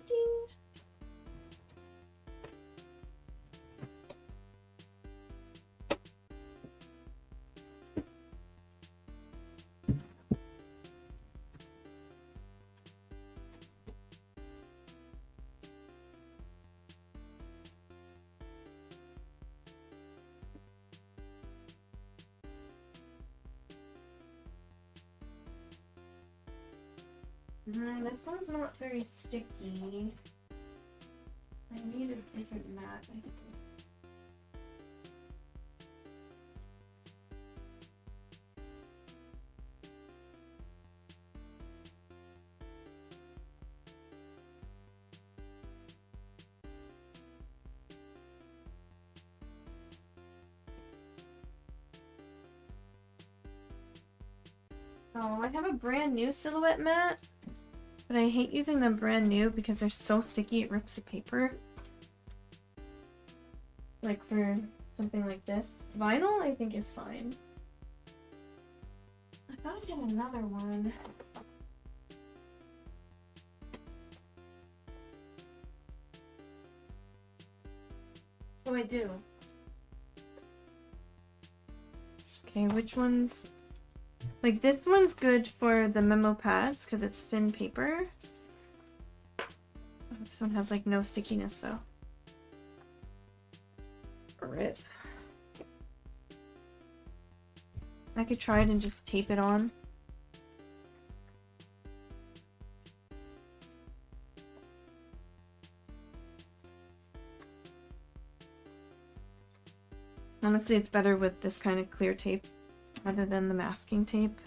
This one's not very sticky. I need a different mat, I think. Oh, I have a brand new silhouette mat. But I hate using them brand new because they're so sticky it rips the paper. Like for something like this. Vinyl I think is fine. I thought I had another one. Oh, I do. Okay, which one's Like this one's good for the memo pads because it's thin paper. This one has like no stickiness though. Rip. I could try it and just tape it on. Honestly, it's better with this kind of clear tape rather than the masking tape.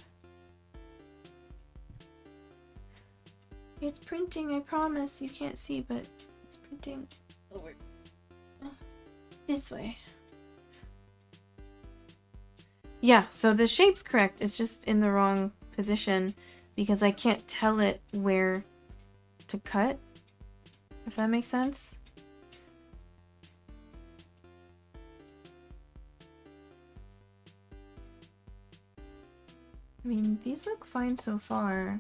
It's printing, I promise. You can't see, but it's printing. Over. This way. Yeah, so the shape's correct. It's just in the wrong position because I can't tell it where to cut, if that makes sense. I mean, these look fine so far.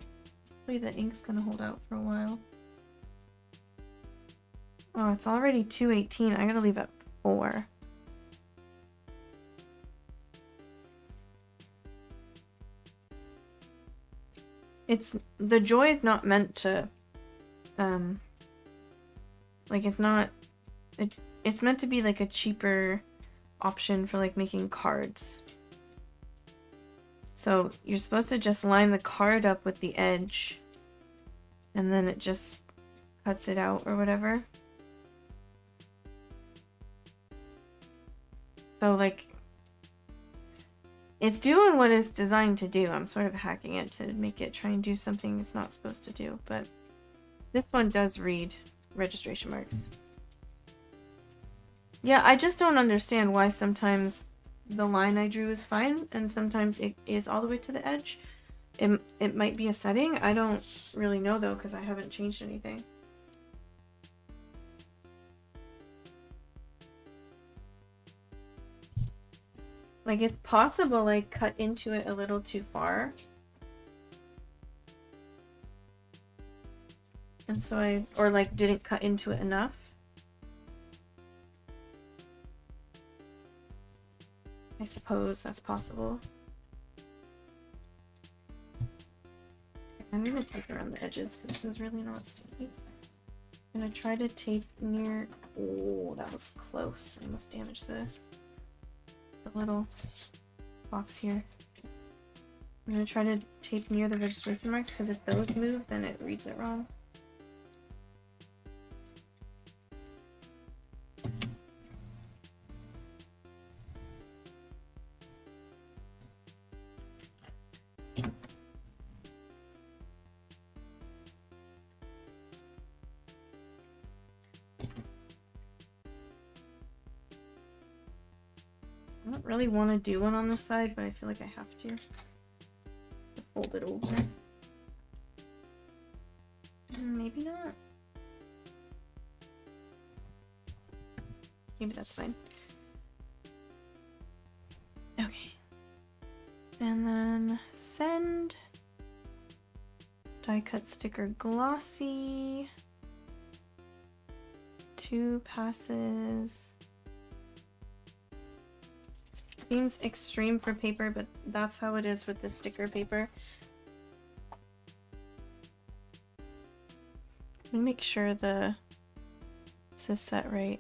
Hopefully the ink's gonna hold out for a while. Oh, it's already 2:18. I gotta leave at 4. The joy is not meant to, like it's not, it's meant to be like a cheaper option for like making cards. So you're supposed to just line the card up with the edge and then it just cuts it out or whatever. So like, it's doing what it's designed to do. I'm sort of hacking it to make it try and do something it's not supposed to do, but this one does read registration marks. Yeah, I just don't understand why sometimes the line I drew is fine and sometimes it is all the way to the edge. It might be a setting. I don't really know though because I haven't changed anything. Like it's possible I cut into it a little too far. And so or like didn't cut into it enough. I suppose that's possible. I'm gonna tape around the edges because this is really not sticky. I'm gonna try to tape near. Oh, that was close. I almost damaged the little box here. I'm gonna try to tape near the registration marks because if those move, then it reads it wrong. I don't really want to do one on this side, but I feel like I have to fold it over. Maybe not. Maybe that's fine. Okay. And then send. Die cut sticker glossy. 2 passes. Seems extreme for paper, but that's how it is with the sticker paper. Let me make sure this is set right.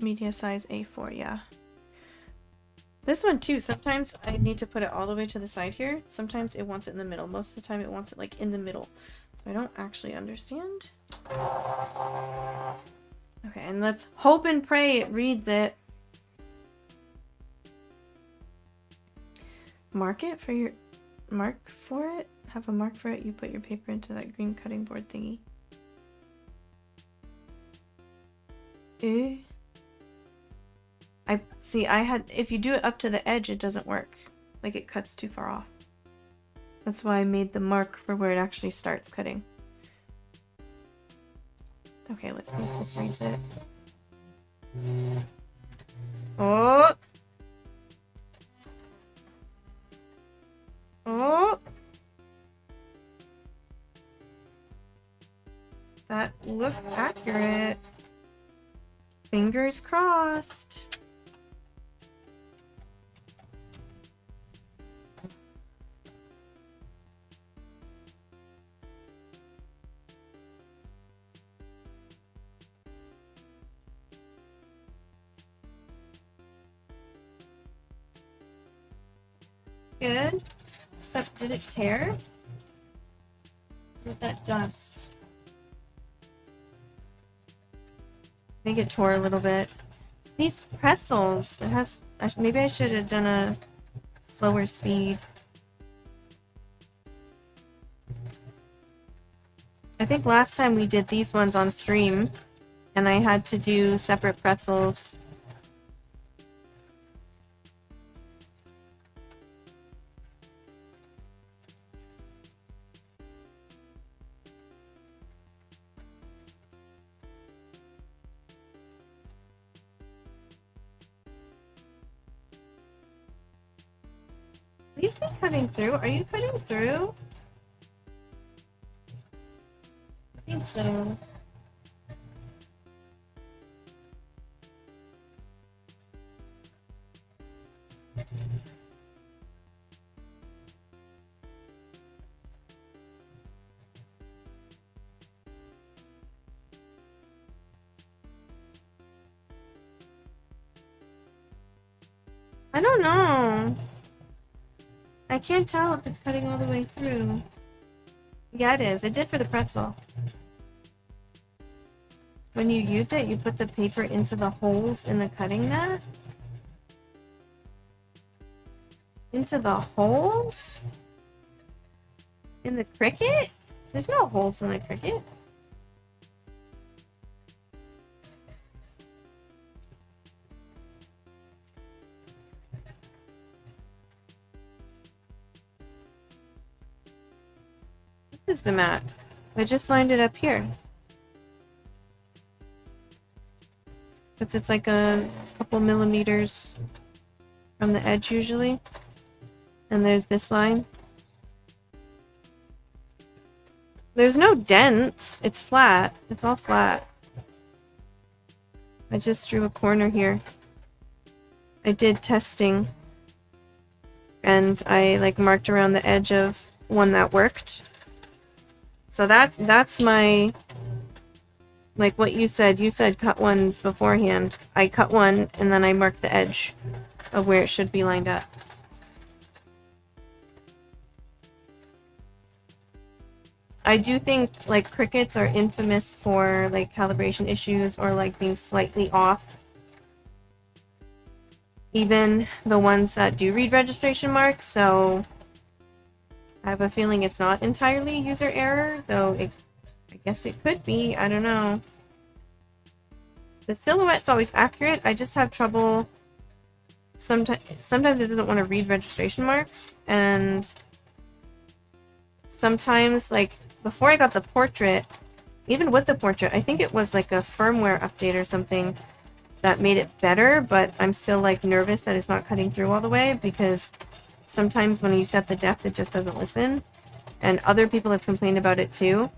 Media size A4, yeah. This one too, sometimes I need to put it all the way to the side here. Sometimes it wants it in the middle. Most of the time it wants it like in the middle. So I don't actually understand. Okay, and let's hope and pray it reads it. Mark it for your... Mark for it? Have a mark for it. You put your paper into that green cutting board thingy. If you do it up to the edge, it doesn't work. Like it cuts too far off. That's why I made the mark for where it actually starts cutting. Okay, let's see if this reads it. Oh! Oh! That looks accurate. Fingers crossed. Good. Except, did it tear? With that dust. I think it tore a little bit. It's these pretzels. It has. Maybe I should have done a slower speed. I think last time we did these ones on stream, and I had to do separate pretzels. Please be cutting through. Are you cutting through? I think so. I don't know. I can't tell if it's cutting all the way through. Yeah, it is. It did for the pretzel. When you used it, you put the paper into the holes in the cutting mat? Into the holes? In the Cricut? There's no holes in the Cricut. This is the mat. I just lined it up here. But it's like a couple millimeters from the edge usually. And there's this line. There's no dents. It's flat. It's all flat. I just drew a corner here. I did testing. And I like marked around the edge of one that worked. So that's my, like what you said cut one beforehand. I cut one and then I marked the edge of where it should be lined up. I do think like Cricuts are infamous for like calibration issues or like being slightly off. Even the ones that do read registration marks, so I have a feeling it's not entirely user error, though I guess it could be. I don't know. The silhouette's always accurate. I just have trouble. Sometimes it doesn't want to read registration marks, and sometimes, like before I got the portrait, even with the portrait, I think it was like a firmware update or something that made it better, but I'm still like nervous that it's not cutting through all the way because sometimes when you set the depth, it just doesn't listen. And other people have complained about it too.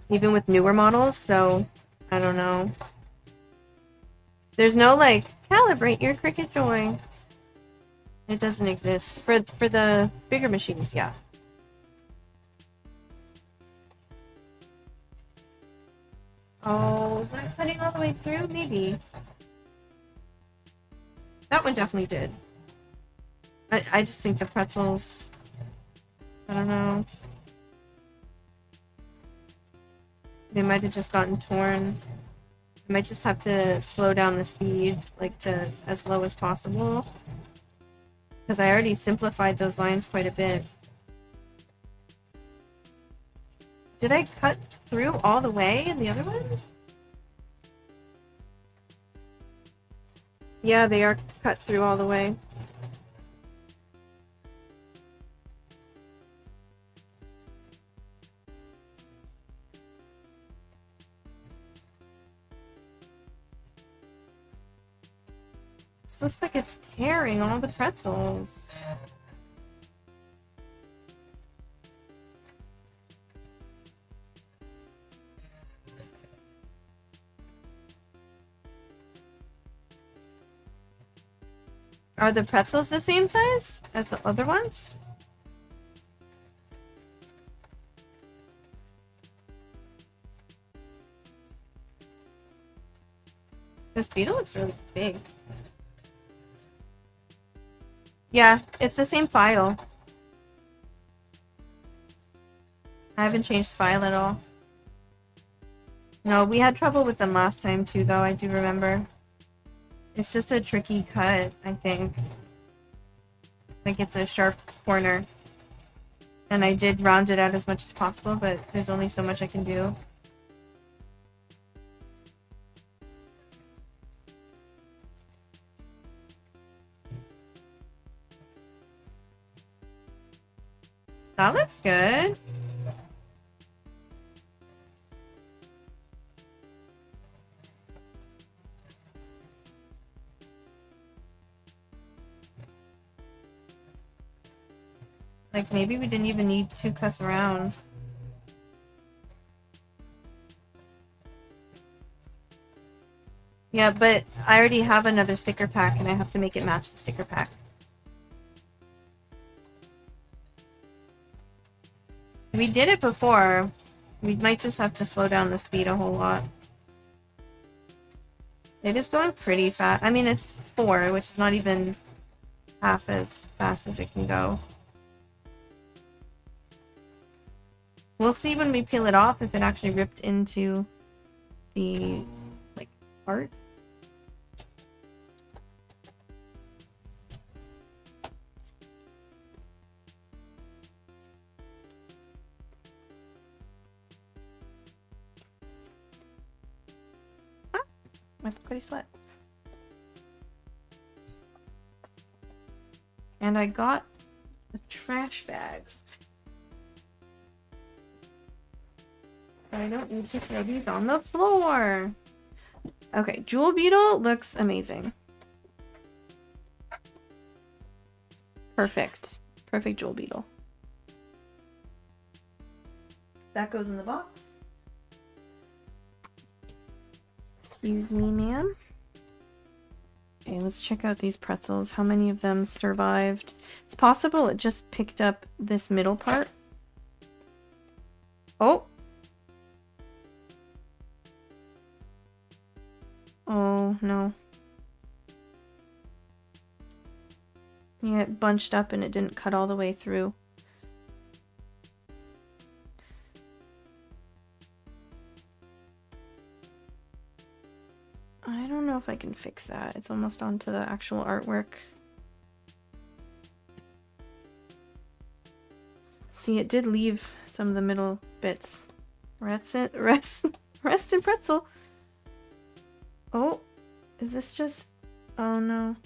Even with newer models, so I don't know. There's no like, calibrate your Cricut Joy. It doesn't exist. For the bigger machines, yeah. Oh, is that cutting all the way through? Maybe. That one definitely did. I just think the pretzels, I don't know. They might have just gotten torn. I might just have to slow down the speed, like to as low as possible. Because I already simplified those lines quite a bit. Did I cut through all the way in the other ones? Yeah, they are cut through all the way. This looks like it's tearing all the pretzels. Are the pretzels the same size as the other ones? This beetle looks really big. Yeah, it's the same file. I haven't changed the file at all. No, we had trouble with them last time too, though, I do remember. It's just a tricky cut, I think. Like, it's a sharp corner. And I did round it out as much as possible, but there's only so much I can do. That looks good. Like, maybe we didn't even need 2 cuts around. Yeah, but I already have another sticker pack and I have to make it match the sticker pack. We did it before. We might just have to slow down the speed a whole lot. It is going pretty fast. I mean, it's 4, which is not even half as fast as it can go. We'll see when we peel it off if it actually ripped into the, like, art. Ah, my pretty sweat. And I got a trash bag. I don't need to throw these on the floor. Okay, Jewel Beetle looks amazing. Perfect. Perfect Jewel Beetle. That goes in the box. Excuse me, ma'am. Okay, let's check out these pretzels. How many of them survived? It's possible it just picked up this middle part. Oh! Oh, no. Yeah, it bunched up and it didn't cut all the way through. I don't know if I can fix that. It's almost onto the actual artwork. See, it did leave some of the middle bits. Rest in pretzel. Oh, is this just... Oh, no.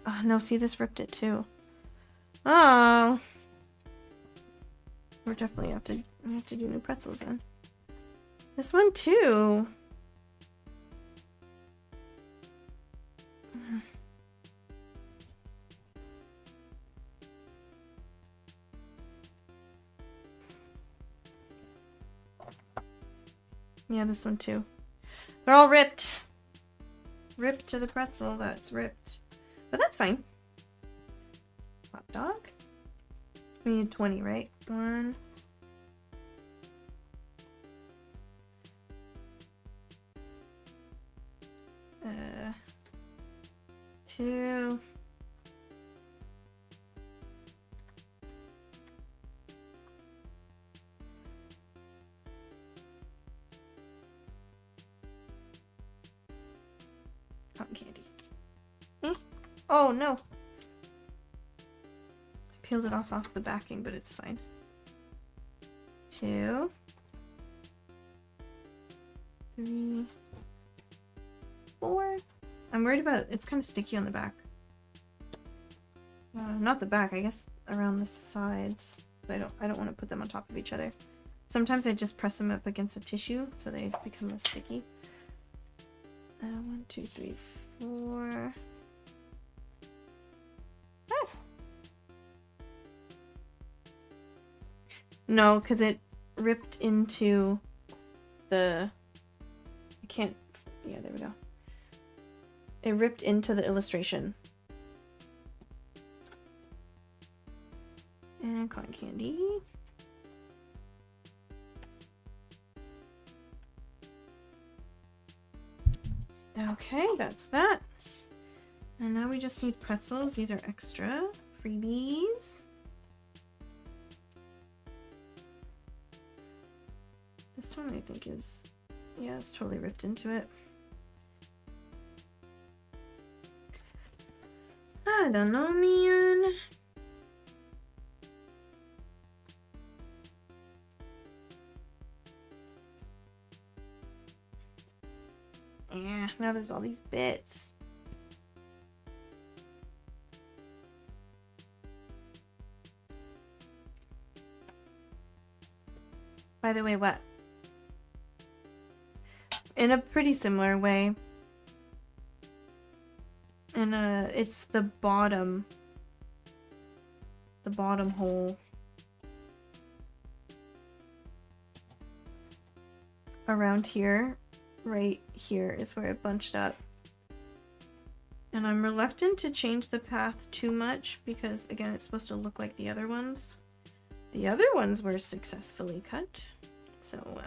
Oh, no, see, this ripped it, too. Oh. We definitely have to do new pretzels then. This one, too. Yeah, this one too. They're all ripped. Ripped to the pretzel, that's ripped. But that's fine. Hot dog. We need 20, right? 1. Uh, 2. Cotton candy. Oh no! I peeled it off the backing, but it's fine. 2. 3. 4. I'm worried about it's kind of sticky on the back. Not the back, I guess around the sides. I don't want to put them on top of each other. Sometimes I just press them up against a tissue so they become less sticky. 1, 2, 3, 4. Ah. No, because it ripped into the... I can't... Yeah, there we go. It ripped into the illustration. And cotton candy. Okay, that's that. And now we just need pretzels. These are extra freebies. This one I think is, yeah, it's totally ripped into it. I don't know, man. Yeah, now there's all these bits. By the way, what? In a pretty similar way. It's the bottom hole. Around here, right here is where it bunched up. And I'm reluctant to change the path too much because, again, it's supposed to look like the other ones. The other ones were successfully cut. So,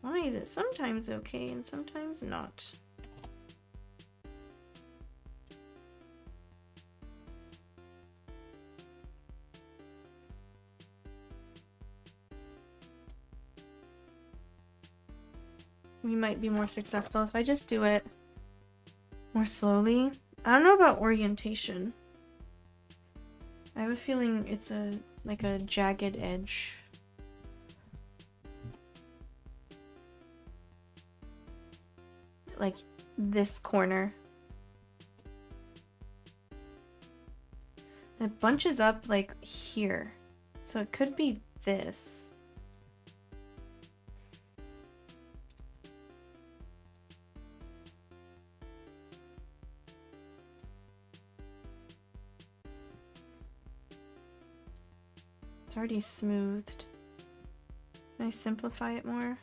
why is it sometimes okay and sometimes not? We might be more successful if I just do it more slowly. I don't know about orientation. I have a feeling it's like a jagged edge. Like this corner. It bunches up like here. So it could be this. It's already smoothed. Can I simplify it more?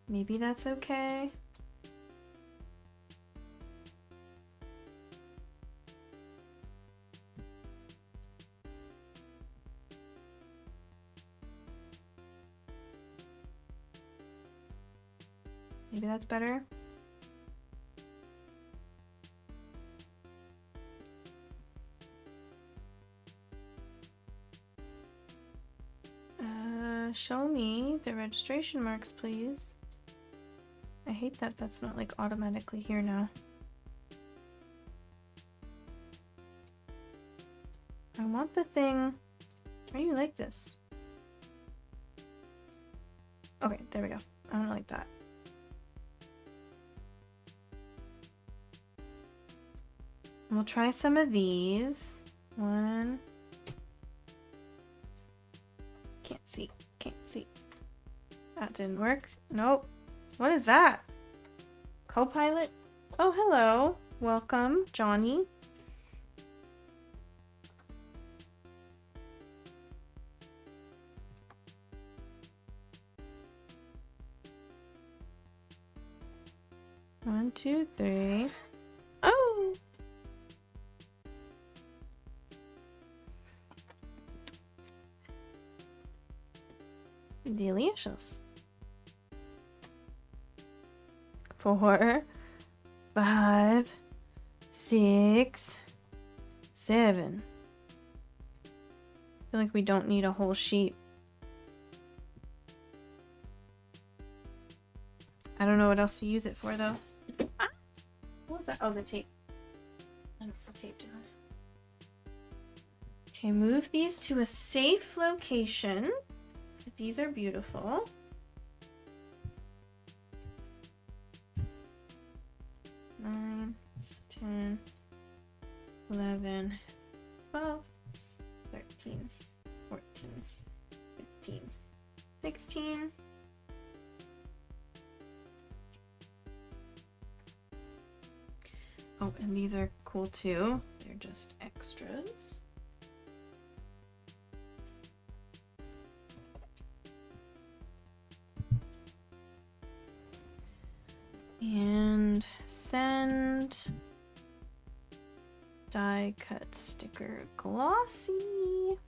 Maybe that's okay. Maybe that's better. Show me the registration marks, please. I hate that that's not like automatically here now. I want the thing. Why do you like this? Okay, there we go. I don't like that. And we'll try some of these. One. Can't see. Can't see. That didn't work. Nope. What is that? Copilot? Oh, hello. Welcome, Johnny. One, two, three. Oh! Delicious. 4, 5, 6, 7. I feel like we don't need a whole sheet. I don't know what else to use it for though. Ah! What was that? Oh, the tape. I don't put tape down. Okay, move these to a safe location. These are beautiful. 9, 10, 11, 12, 13, 14, 15, 16. Oh, and these are cool too. They're just extras. And send Die cut sticker glossy.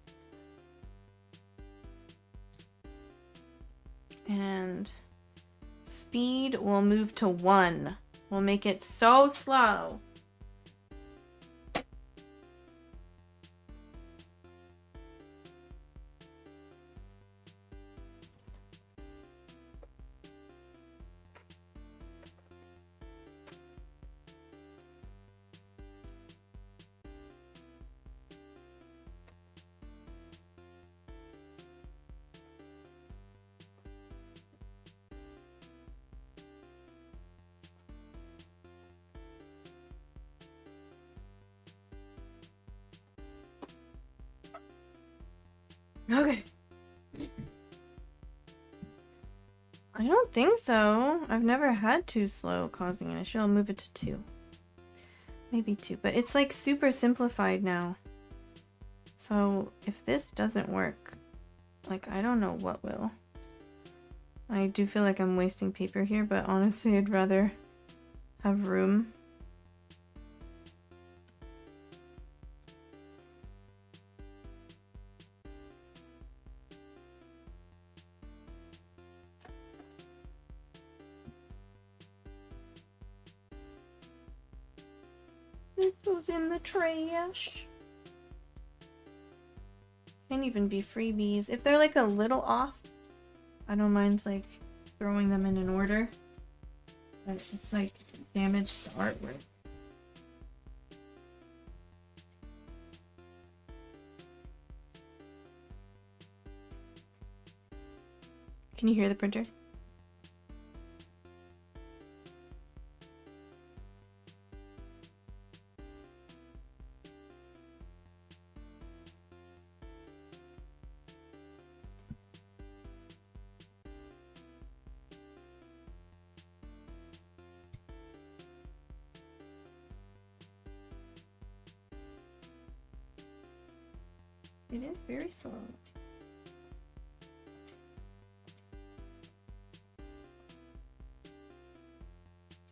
And speed will move to 1. We'll make it so slow. Okay. I don't think so. I've never had too slow causing an issue. I'll move it to 2. Maybe 2, but it's like super simplified now. So if this doesn't work, like I don't know what will. I do feel like I'm wasting paper here, but honestly I'd rather have room. This goes in the trash. Can't even be freebies. If they're like a little off, I don't mind like throwing them in an order. But it's like damaged the artwork. Can you hear the printer? It is very slow.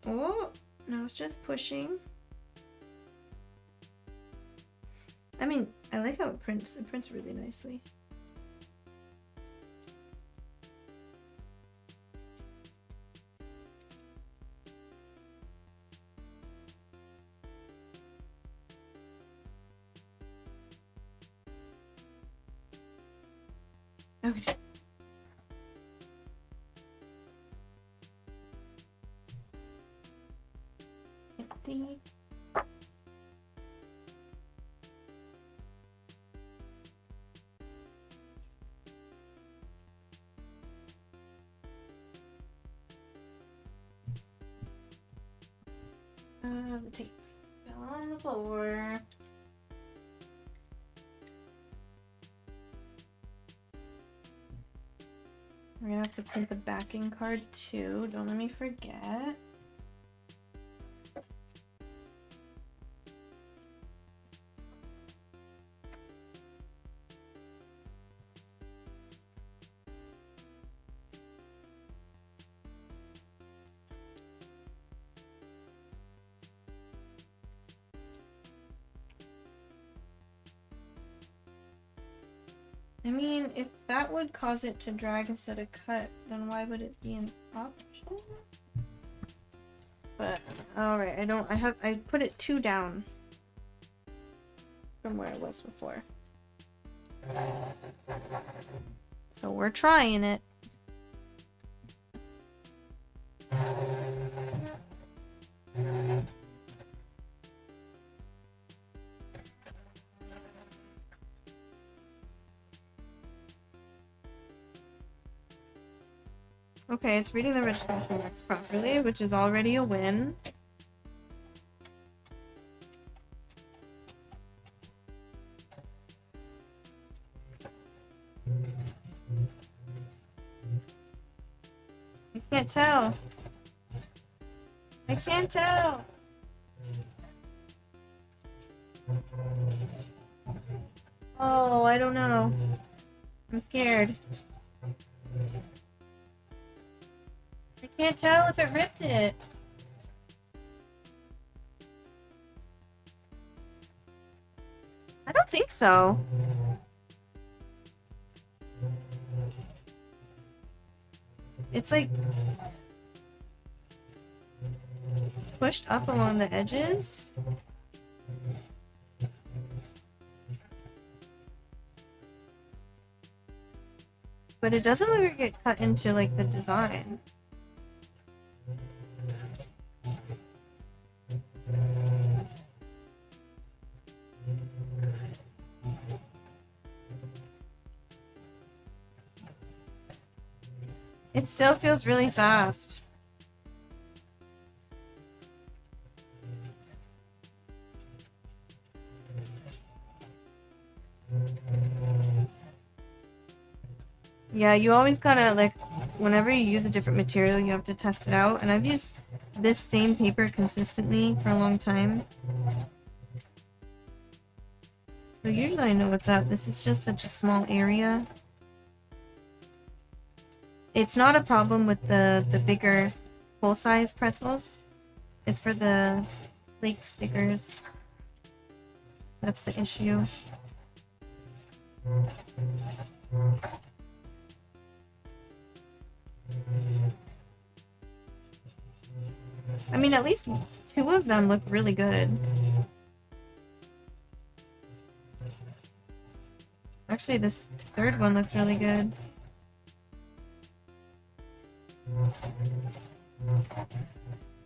Oh, no, it's just pushing. I mean, I like how it prints. It prints really nicely. Okay. Let's see. The tape fell on the floor. We're gonna have to print the backing card too. Don't let me forget. I mean, if that would cause it to drag instead of cut, then why would it be an option? But, alright, I put it 2 down from where it was before. So we're trying it. Okay, it's reading the registration marks properly, which is already a win. I can't tell. I can't tell. Oh, I don't know. I'm scared. I can't tell if it ripped it. I don't think so. It's like pushed up along the edges. But it doesn't look like it cut into like the design. It still feels really fast. Yeah, you always gotta, like, whenever you use a different material, you have to test it out. And I've used this same paper consistently for a long time. So usually I know what's up. This is just such a small area. It's not a problem with the bigger full-size pretzels. It's for the flake stickers. That's the issue. I mean, at least 2 of them look really good. Actually, this third one looks really good.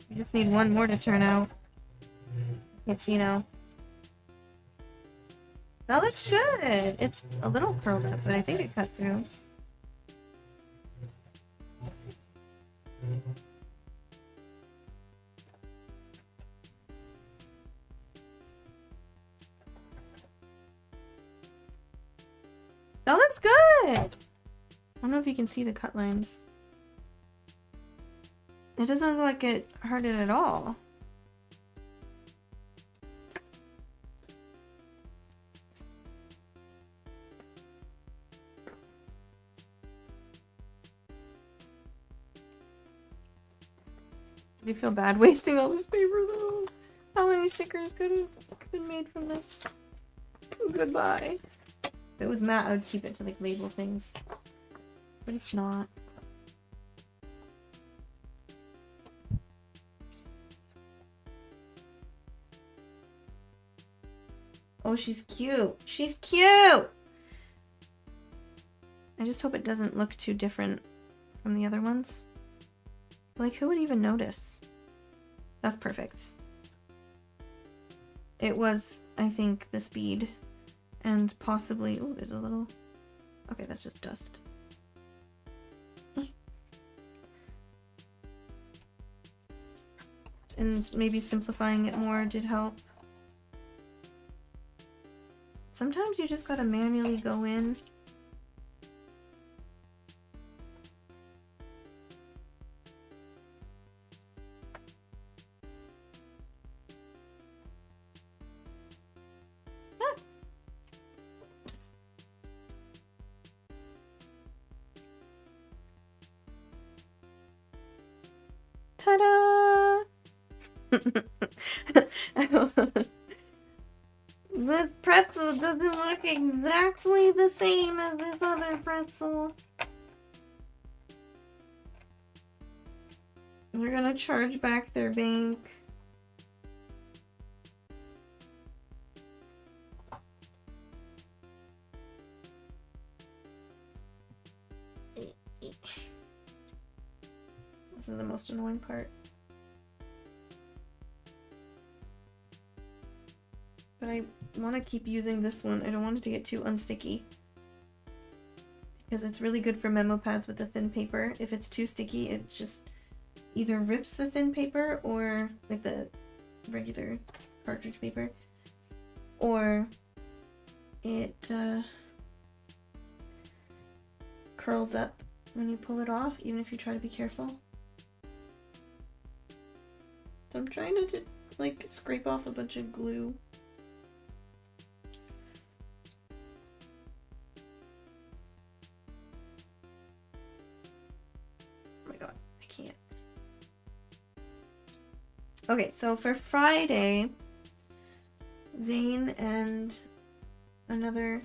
We just need one more to turn out. Can't see now. That looks good! It's a little curled up, but I think it cut through. That looks good! I don't know if you can see the cut lines. It doesn't look like it hurt it at all. Do you feel bad wasting all this paper though? How many stickers could have been made from this? Goodbye. If it was matte, I would keep it to like label things. But it's not. Oh, she's cute. She's cute! I just hope it doesn't look too different from the other ones. Like, who would even notice? That's perfect. It was, I think, the speed. And possibly... Oh, there's a little... Okay, that's just dust. And maybe simplifying it more did help. Sometimes you just gotta manually go in. Ta-da! This pretzel doesn't look exactly the same as this other pretzel. They're gonna charge back their bank. This is the most annoying part. But I want to keep using this one. I don't want it to get too unsticky. Because it's really good for memo pads with the thin paper. If it's too sticky, it just either rips the thin paper or like the regular cartridge paper. Or it curls up when you pull it off, even if you try to be careful. So I'm trying not to like scrape off a bunch of glue. Okay, so for Friday, Zane and another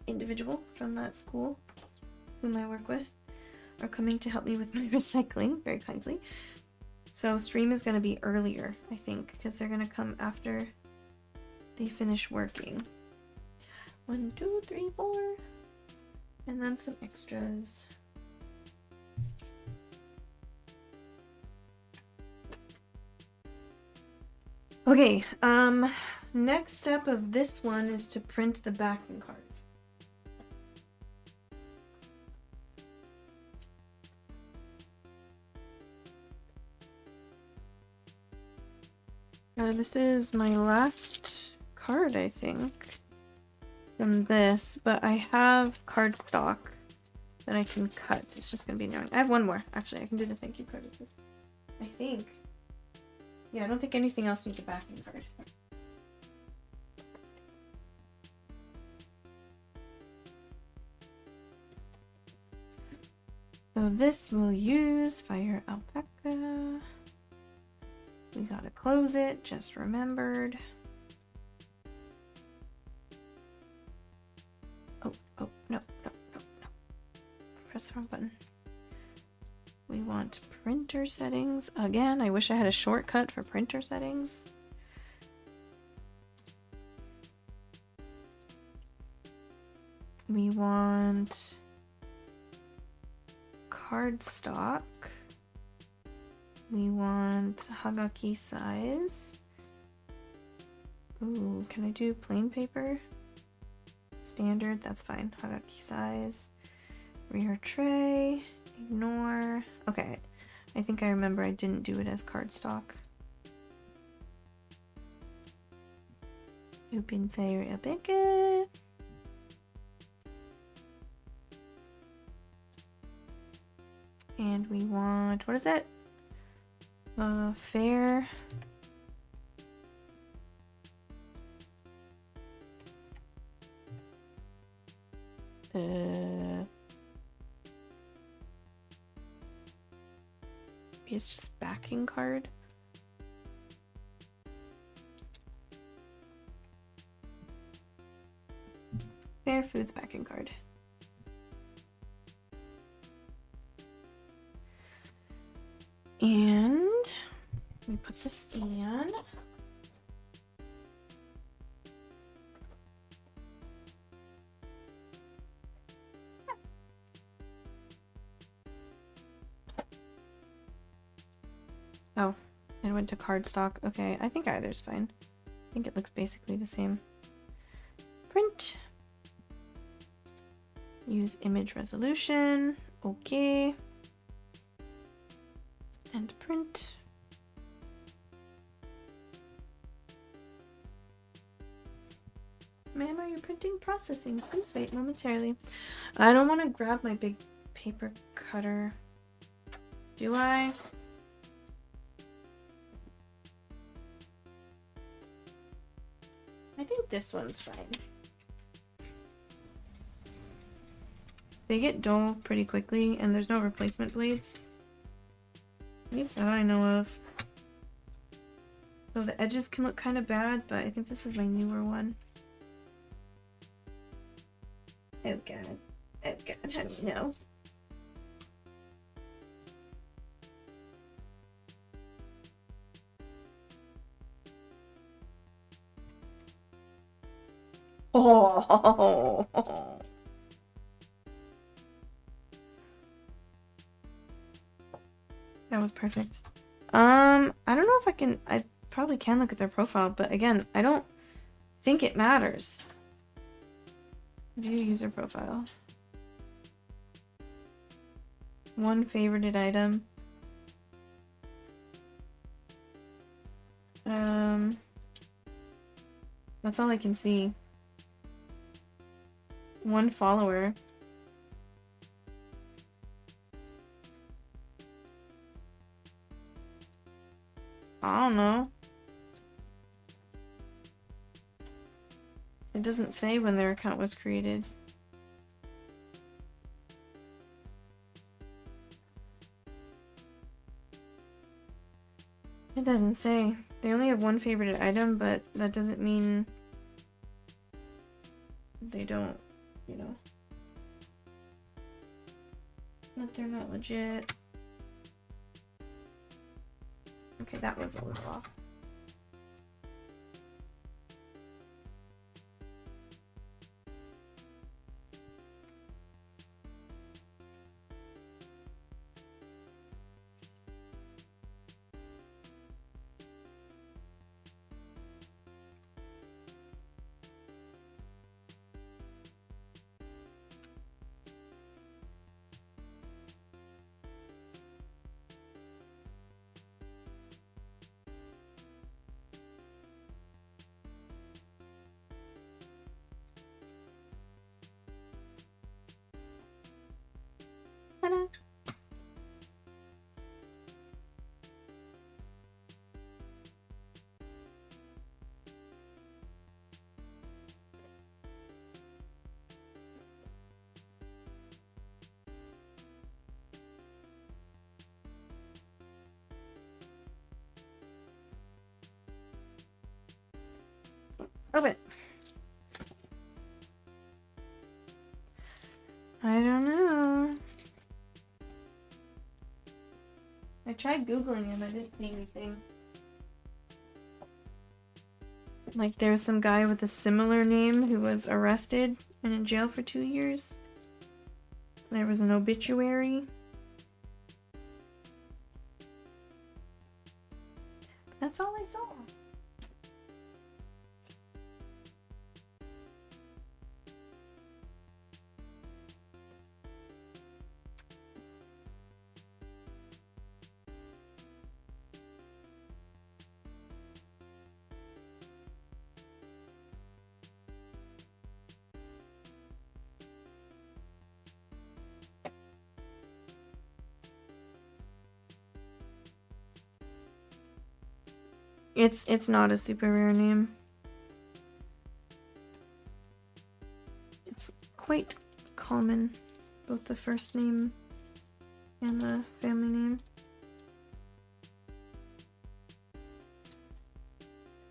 individual from that school whom I work with are coming to help me with my recycling very kindly. So stream is going to be earlier, I think, because they're going to come after they finish working. 1, 2, 3, 4. And then some extras. Okay, next step of this one is to print the backing card. This is my last card, I think, from this, but I have cardstock that I can cut. It's just gonna be annoying. I have one more. Actually, I can do the thank you card with this. I think. Yeah, I don't think anything else needs a backing card. So this will use Fire Alpaca. We gotta close it, just remembered. Oh, no. Press the wrong button. We want printer settings. Again, I wish I had a shortcut for printer settings. We want cardstock. We want Hagaki size. Ooh, can I do plain paper? Standard, that's fine. Hagaki size. Rear tray. Ignore. Okay, I think I remember I didn't do it as cardstock. Open Fire Alpaca. And we want, what is it? Fair. It's just backing card. Fair Foods backing card. And we put this in. Oh, it went to cardstock. Okay, I think either's fine. I think it looks basically the same. Print. Use image resolution. Okay. And print. Ma'am, are you printing? Processing. Please wait momentarily. I don't want to grab my big paper cutter. Do I? I think this one's fine. They get dull pretty quickly, and there's no replacement blades. At least that I know of. So the edges can look kind of bad, but I think this is my newer one. Oh god. Oh god, how do you know? Oh. That was perfect. I don't know if I can, I probably can look at their profile, but again, I don't think it matters. View user profile. One favorited item. That's all I can see. One follower. I don't know. It doesn't say when their account was created. It doesn't say. They only have one favorite item, but that doesn't mean they don't, you know, that they're not legit. Okay, that was a little off. Ta-da! Open it. I don't know. I tried Googling him, I didn't see anything. Like, there's some guy with a similar name who was arrested and in jail for 2 years. There was an obituary. That's all I saw. It's not a super rare name. It's quite common, both the first name and the family name.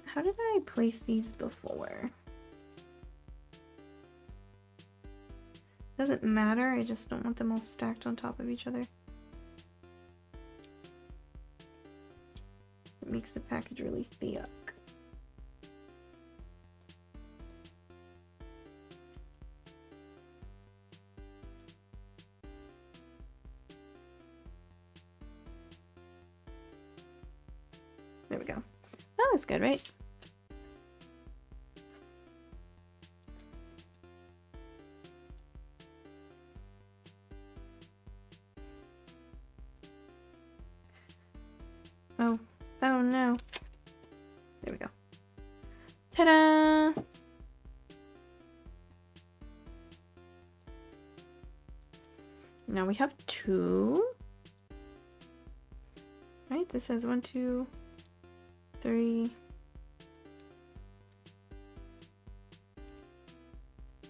How did I place these before? Doesn't matter, I just don't want them all stacked on top of each other. It makes the package really thick. There we go. That was good, right? Oh. Oh no. There we go. Ta-da! Now we have 2. Right, this says 1, 2, 3.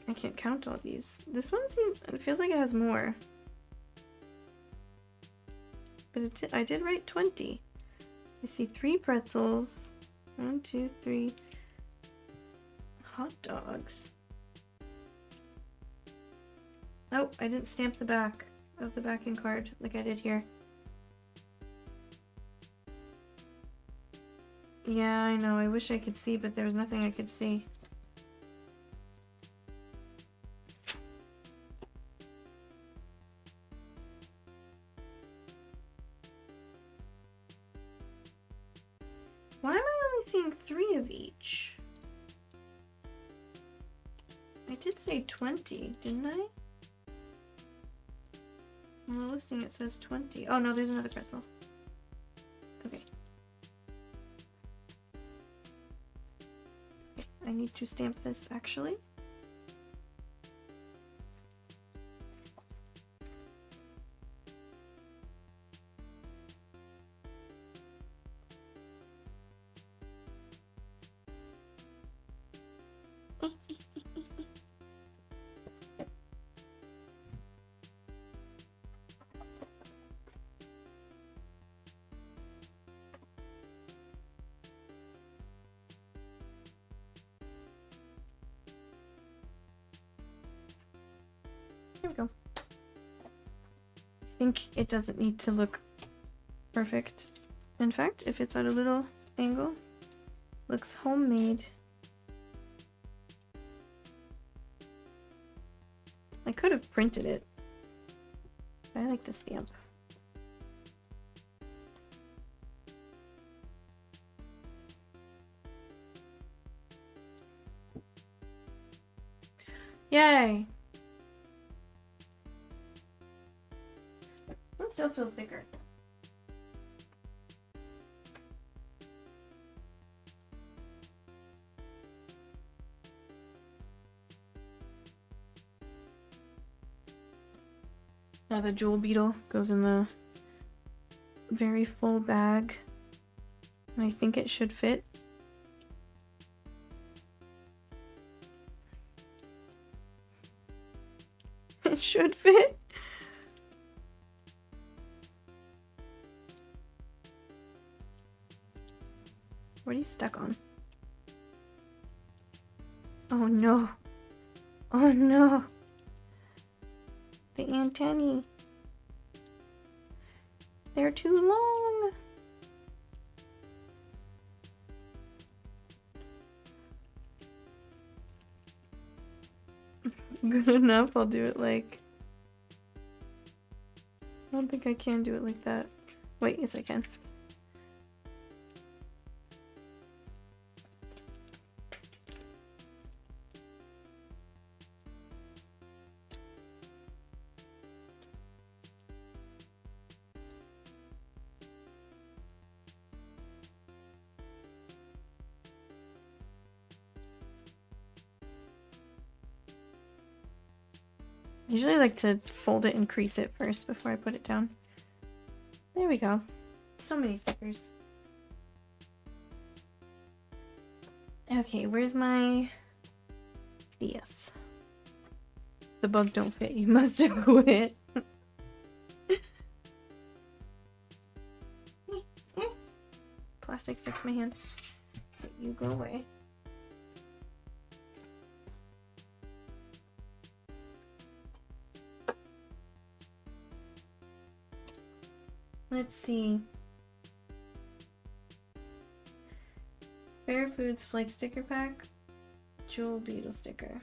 I can't count all these. This one seems, it feels like it has more. But I did write 20. I see 3 pretzels. 1, 2, 3 hot dogs. Oh, I didn't stamp the back of the backing card like I did here. Yeah, I know. I wish I could see, but there was nothing I could see. Why am I only seeing 3 of each? I did say 20, didn't I? On the listing it says 20. Oh no, there's another pretzel. Okay. I need to stamp this actually. Here we go. I think it doesn't need to look perfect. In fact, if it's at a little angle, looks homemade. I could have printed it. I like the stamp. Yay! It still feels thicker. Now the jewel beetle goes in the very full bag. And I think it should fit. It should fit. What are you stuck on? Oh no. Oh no. The antennae. They're too long. Good enough. I'll do it like... I don't think I can do it like that. Wait, yes I can. I usually like to fold it and crease it first before I put it down. There we go. So many stickers. Okay, where's my... Yes. The bug don't fit. You must have quit. Plastic stuck to my hand. But you go away. Let's see. Fair Foods Flake Sticker Pack. Jewel Beetle sticker.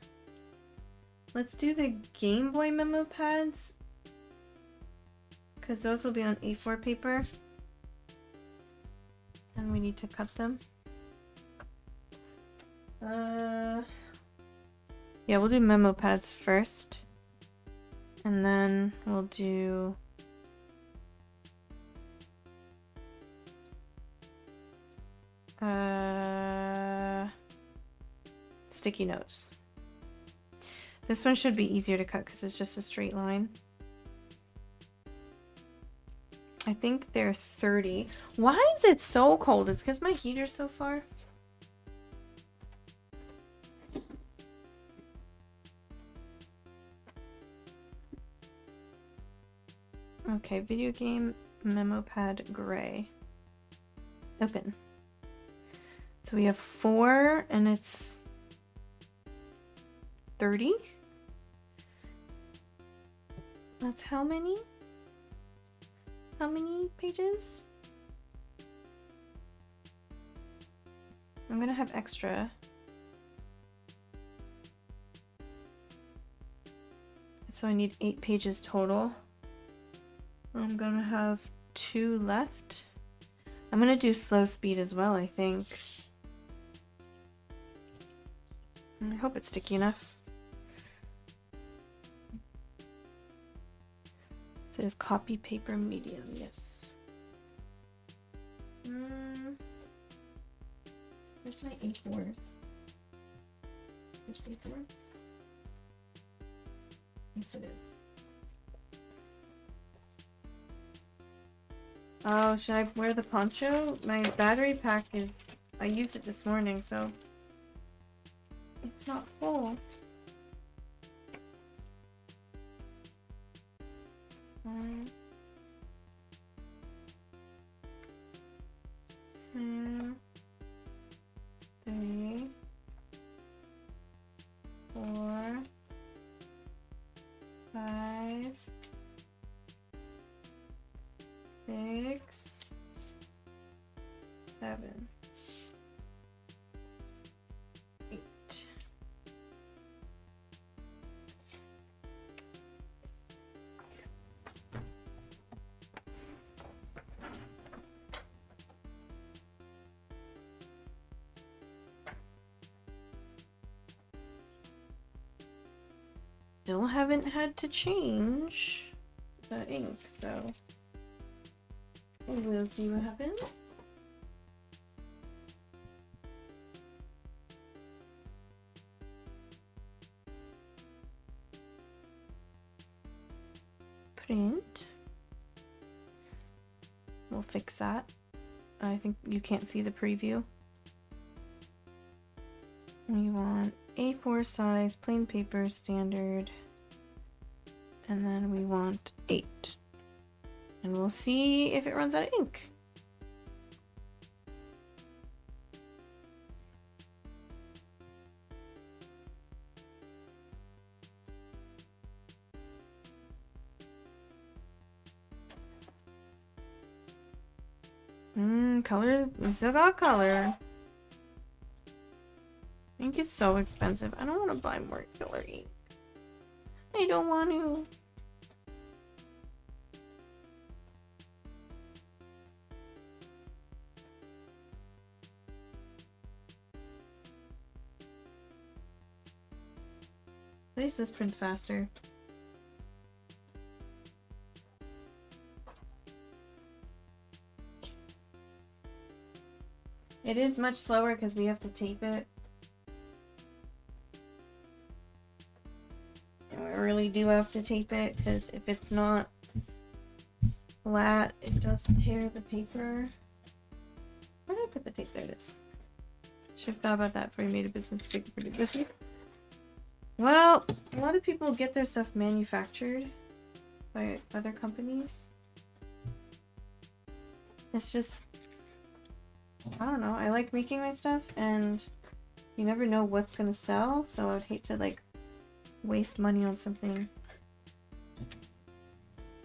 Let's do the Game Boy memo pads. Because those will be on A4 paper. And we need to cut them. Yeah, we'll do memo pads first. And then we'll do... sticky notes. This one should be easier to cut because it's just a straight line. I think they're 30. Why is it so cold? It's because my heater's so far. Okay, video game memo pad gray. Open. So we have 4 and it's 30. That's how many? How many pages? I'm gonna have extra. So I need 8 pages total. I'm gonna have 2 left. I'm gonna do slow speed as well, I think. I hope it's sticky enough. It says copy paper medium, yes. That's my A4. Is A4? Yes, it is. Oh, should I wear the poncho? My battery pack is... I used it this morning, so... It's not full. Two, 3, 4, 5, 7, 8. Still haven't had to change the ink, so we'll see what happens. Print. We'll fix that. I think you can't see the preview. We want A4 size, plain paper, standard, and then we want 8. And we'll see if it runs out of ink. Colors, we still got color. Ink is so expensive. I don't want to buy more color ink. I don't want to. At least this prints faster. It is much slower because we have to tape it. And we really do have to tape it because if it's not flat, it does tear the paper. Where did I put the tape? There it is. Should have thought about that before you made a business stick for the business. Well, a lot of people get their stuff manufactured by other companies. It's just, I don't know. I like making my stuff, and you never know what's gonna sell, so I'd hate to like waste money on something.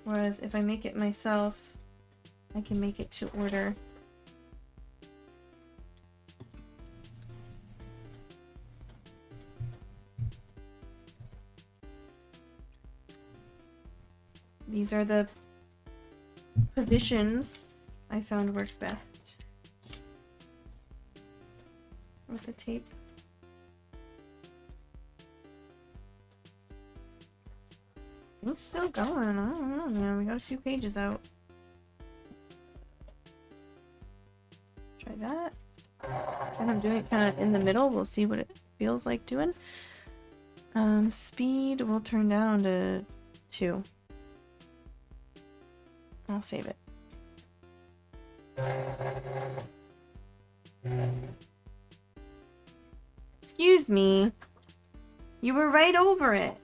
Whereas if I make it myself, I can make it to order. These are the positions I found work best with the tape. It's still going. I don't know, man. We got a few pages out. Try that. And I'm doing it kind of in the middle. We'll see what it feels like doing. Speed will turn down to 2. I'll save it. Excuse me. You were right over it.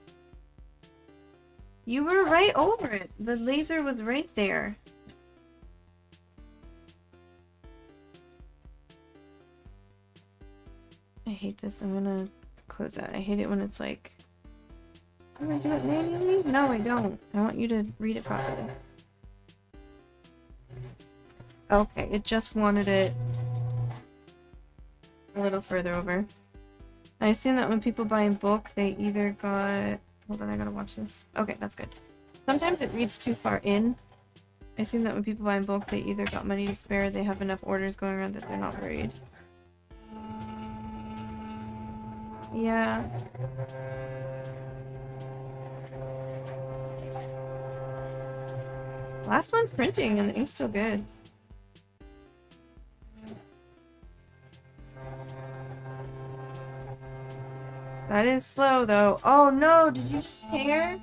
You were right over it. The laser was right there. I hate this. I'm gonna close that. I hate it when it's like, I'm gonna do it manually? No, I don't. I want you to read it properly. Okay, it just wanted it a little further over. I assume that when people buy in bulk, they either got... Hold on, I gotta watch this. Okay, that's good. Sometimes it reads too far in. I assume that when people buy in bulk, they either got money to spare, they have enough orders going around that they're not worried. Yeah. Last one's printing and the ink's still good. That is slow though. Oh no, did you just tear?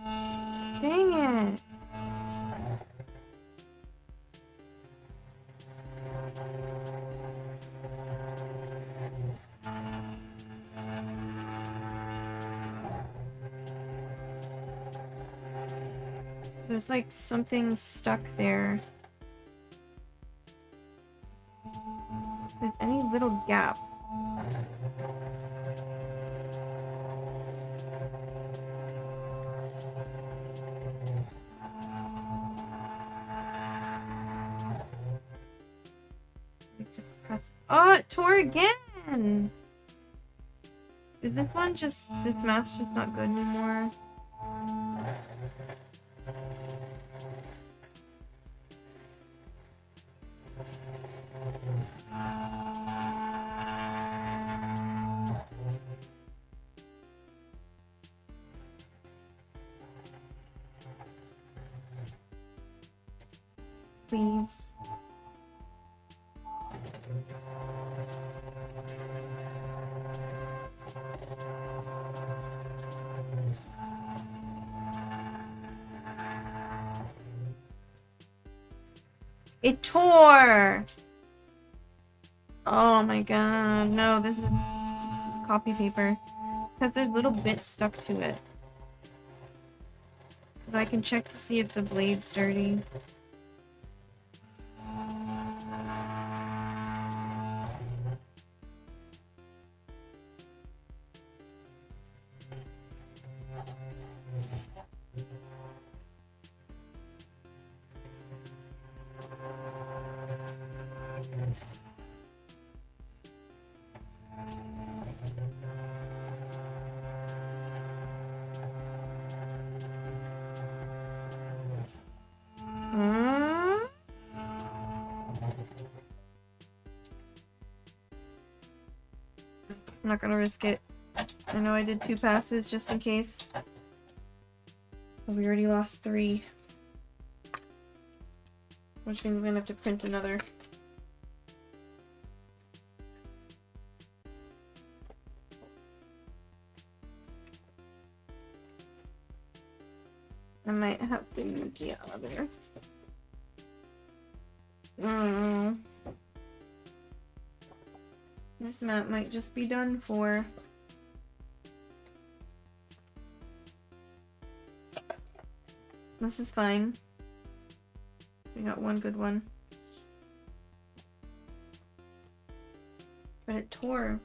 Dang it. There's like something stuck there. If there's any little gap. Oh, it tore again! Is this one just... This math's just not good anymore? Please. It tore! Oh my god. No, this is copy paper. Because there's little bits stuck to it. But I can check to see if the blade's dirty. I'm not gonna risk it. I know I did 2 passes just in case. But we already lost 3. Which means we're gonna have to print another. I might have to use the elevator. This map might just be done for. This is fine. We got one good one. But it tore.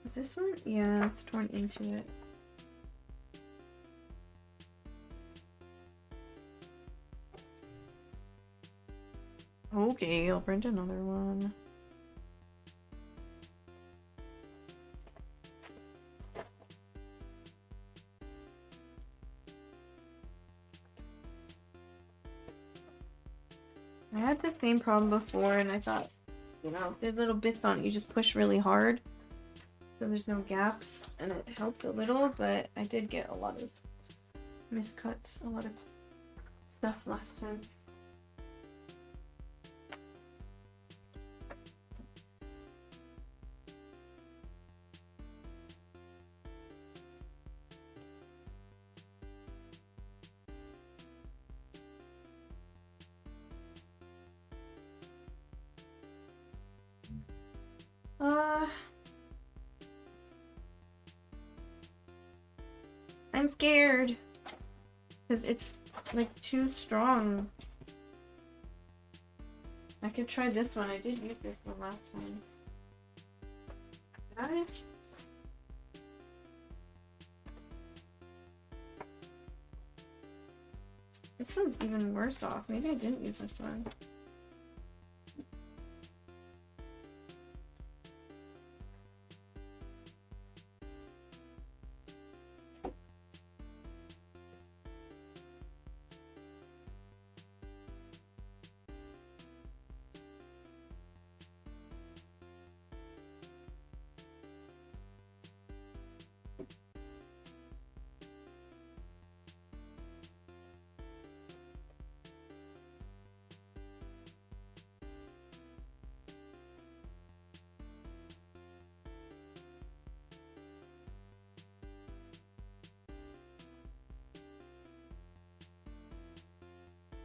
Is this one? Yeah, it's torn into it. Okay, I'll print another one. I had the same problem before and I thought, you know, there's little bits on it. You just push really hard so there's no gaps, and it helped a little, but I did get a lot of miscuts, a lot of stuff last time. I'm scared because it's like too strong. I could try this one. I did use this one last time. Did I? This one's even worse off. Maybe I didn't use this one.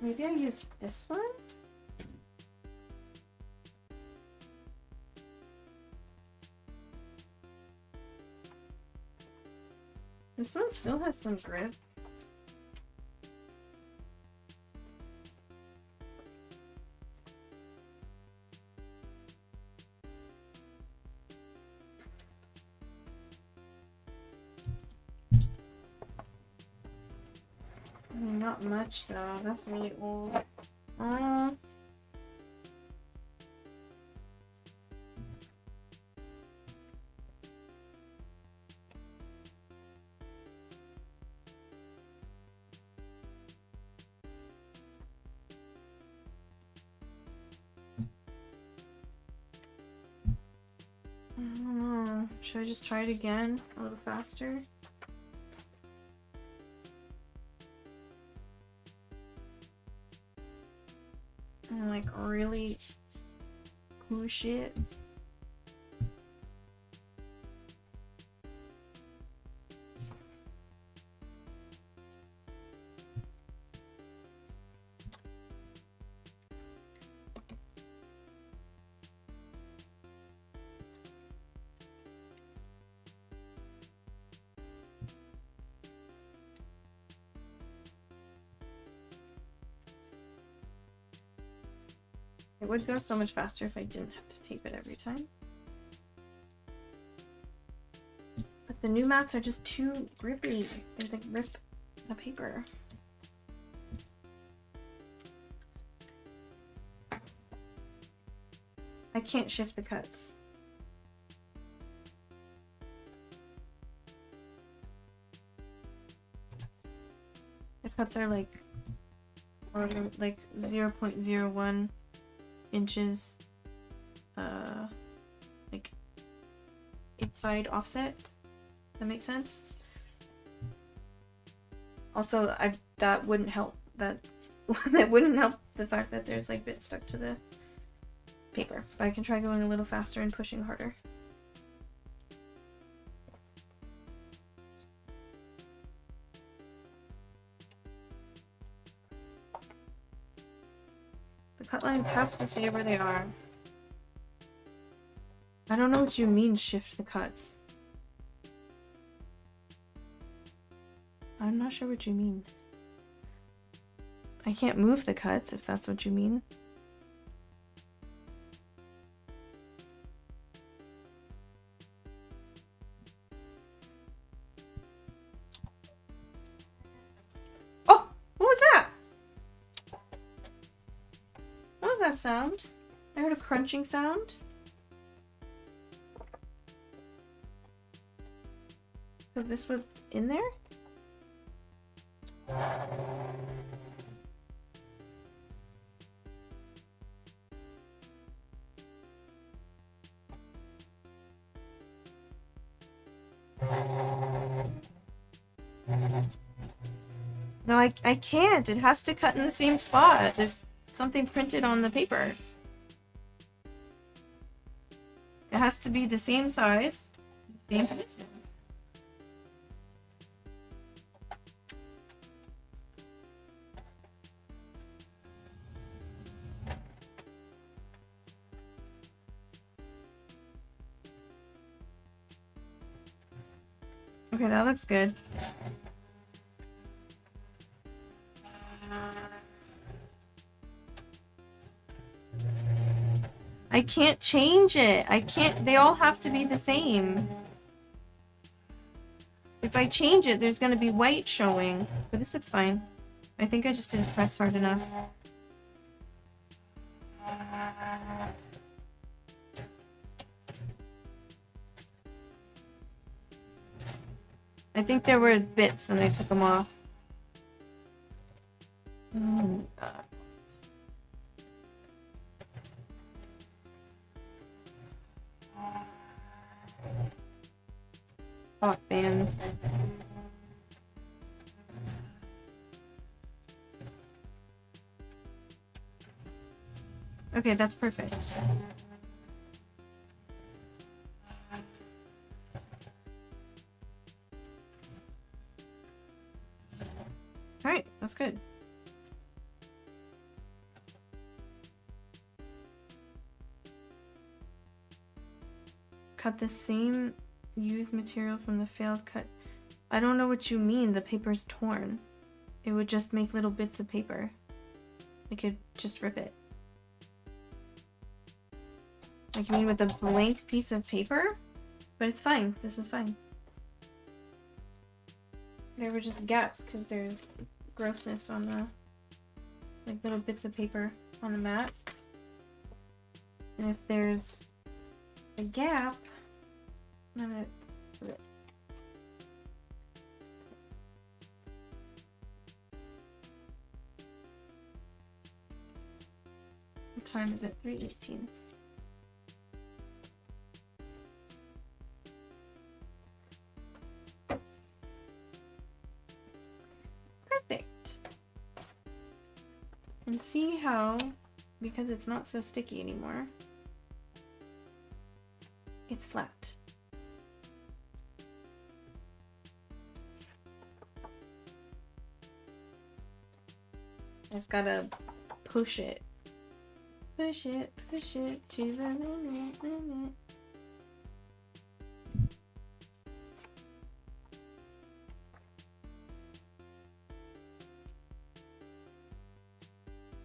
Maybe I used this one? This one still has some grip. I mean, not much though. That's really old. I don't know. Should I just try it again a little faster? And like really push it. It would go so much faster if I didn't have to tape it every time. But the new mats are just too grippy. They like rip the paper. I can't shift the cuts. The cuts are like 0.01 inches like inside offset. That makes sense. Also, that wouldn't help. That wouldn't help the fact that there's like bits stuck to the paper. But I can try going a little faster and pushing harder. The cut lines have to stay where they are. I don't know what you mean, shift the cuts. I'm not sure what you mean. I can't move the cuts if that's what you mean. Oh! What was that? What was that sound? I heard a crunching sound. So this was in there? No, I can't. It has to cut in the same spot. There's something printed on the paper. It has to be the same size, same position. Okay, that looks good. I can't change it. I can't. They all have to be the same. If I change it, there's going to be white showing. But this looks fine. I think I just didn't press hard enough. I think there were bits and I took them off. Oh, God. Hot band. Okay, that's perfect. Alright, that's good. Cut the same used material from the failed cut. I don't know what you mean, the paper's torn. It would just make little bits of paper. I could just rip it. Like you mean with a blank piece of paper? But it's fine. This is fine. There were just gaps because there's grossness on the, like, little bits of paper on the mat. And if there's a gap, I'm gonna put it. What time is it? 3:18. Perfect. And see how, because it's not so sticky anymore, it's flat. I just gotta push it. Push it to the limit.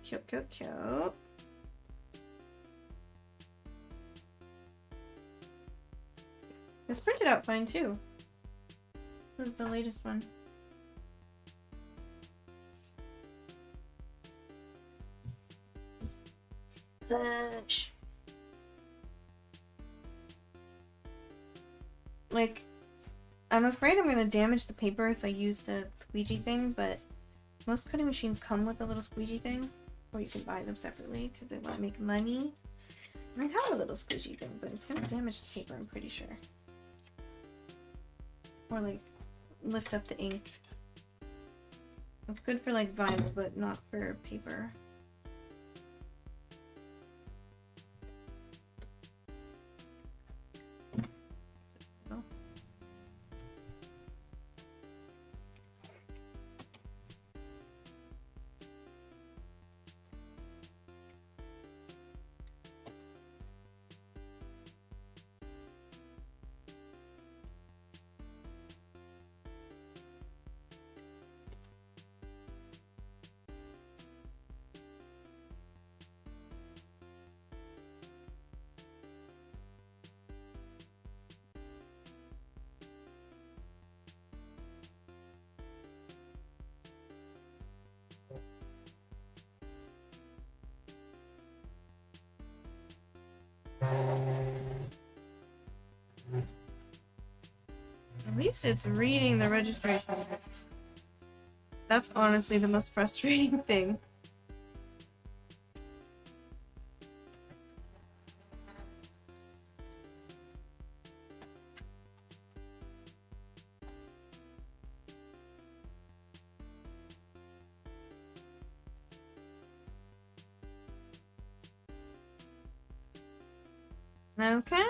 Cute. This printed out fine too. This is the latest one. Like, I'm afraid I'm gonna damage the paper if I use the squeegee thing, but most cutting machines come with a little squeegee thing, or you can buy them separately because they want to make money. I have a little squeegee thing, but it's gonna damage the paper, I'm pretty sure. Or like, lift up the ink. It's good for like vinyl, but not for paper. At least it's reading the registration books. That's honestly the most frustrating thing. Okay.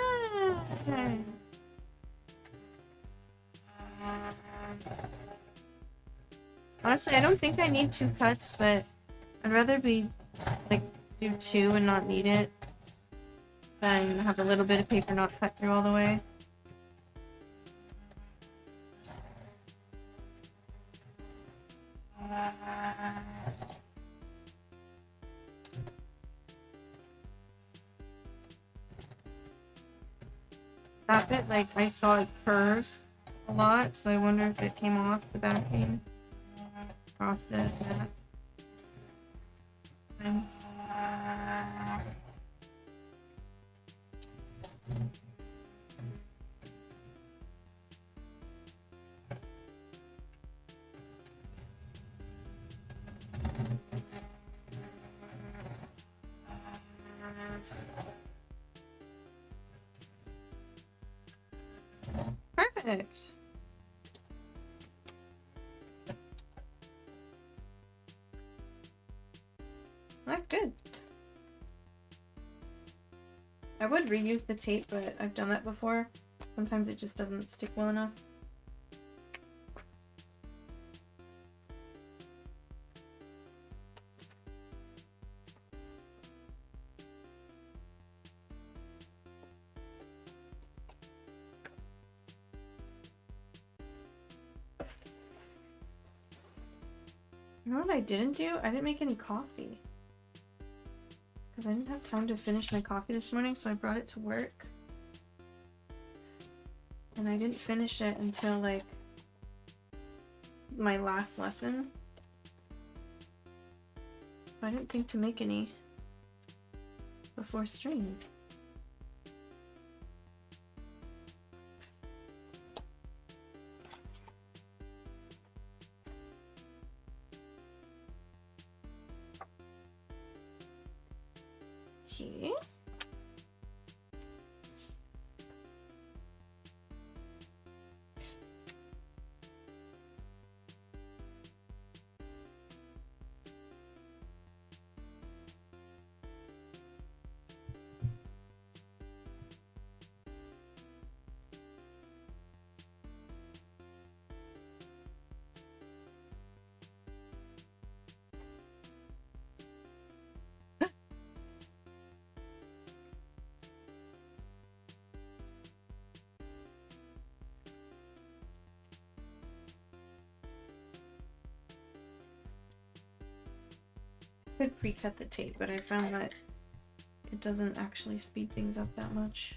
Honestly, I don't think I need 2 cuts, but I'd rather be, like, do 2 and not need it than have a little bit of paper not cut through all the way. That bit, like, I saw it curve a lot, so I wonder if it came off the backing. Off the mat. Perfect. That's good. I would reuse the tape, but I've done that before. Sometimes it just doesn't stick well enough. You know what I didn't do? I didn't make any coffee. Because I didn't have time to finish my coffee this morning, so I brought it to work. And I didn't finish it until, like, my last lesson. I didn't think to make any before stream. Okay. Could pre-cut the tape, but I found that it doesn't actually speed things up that much.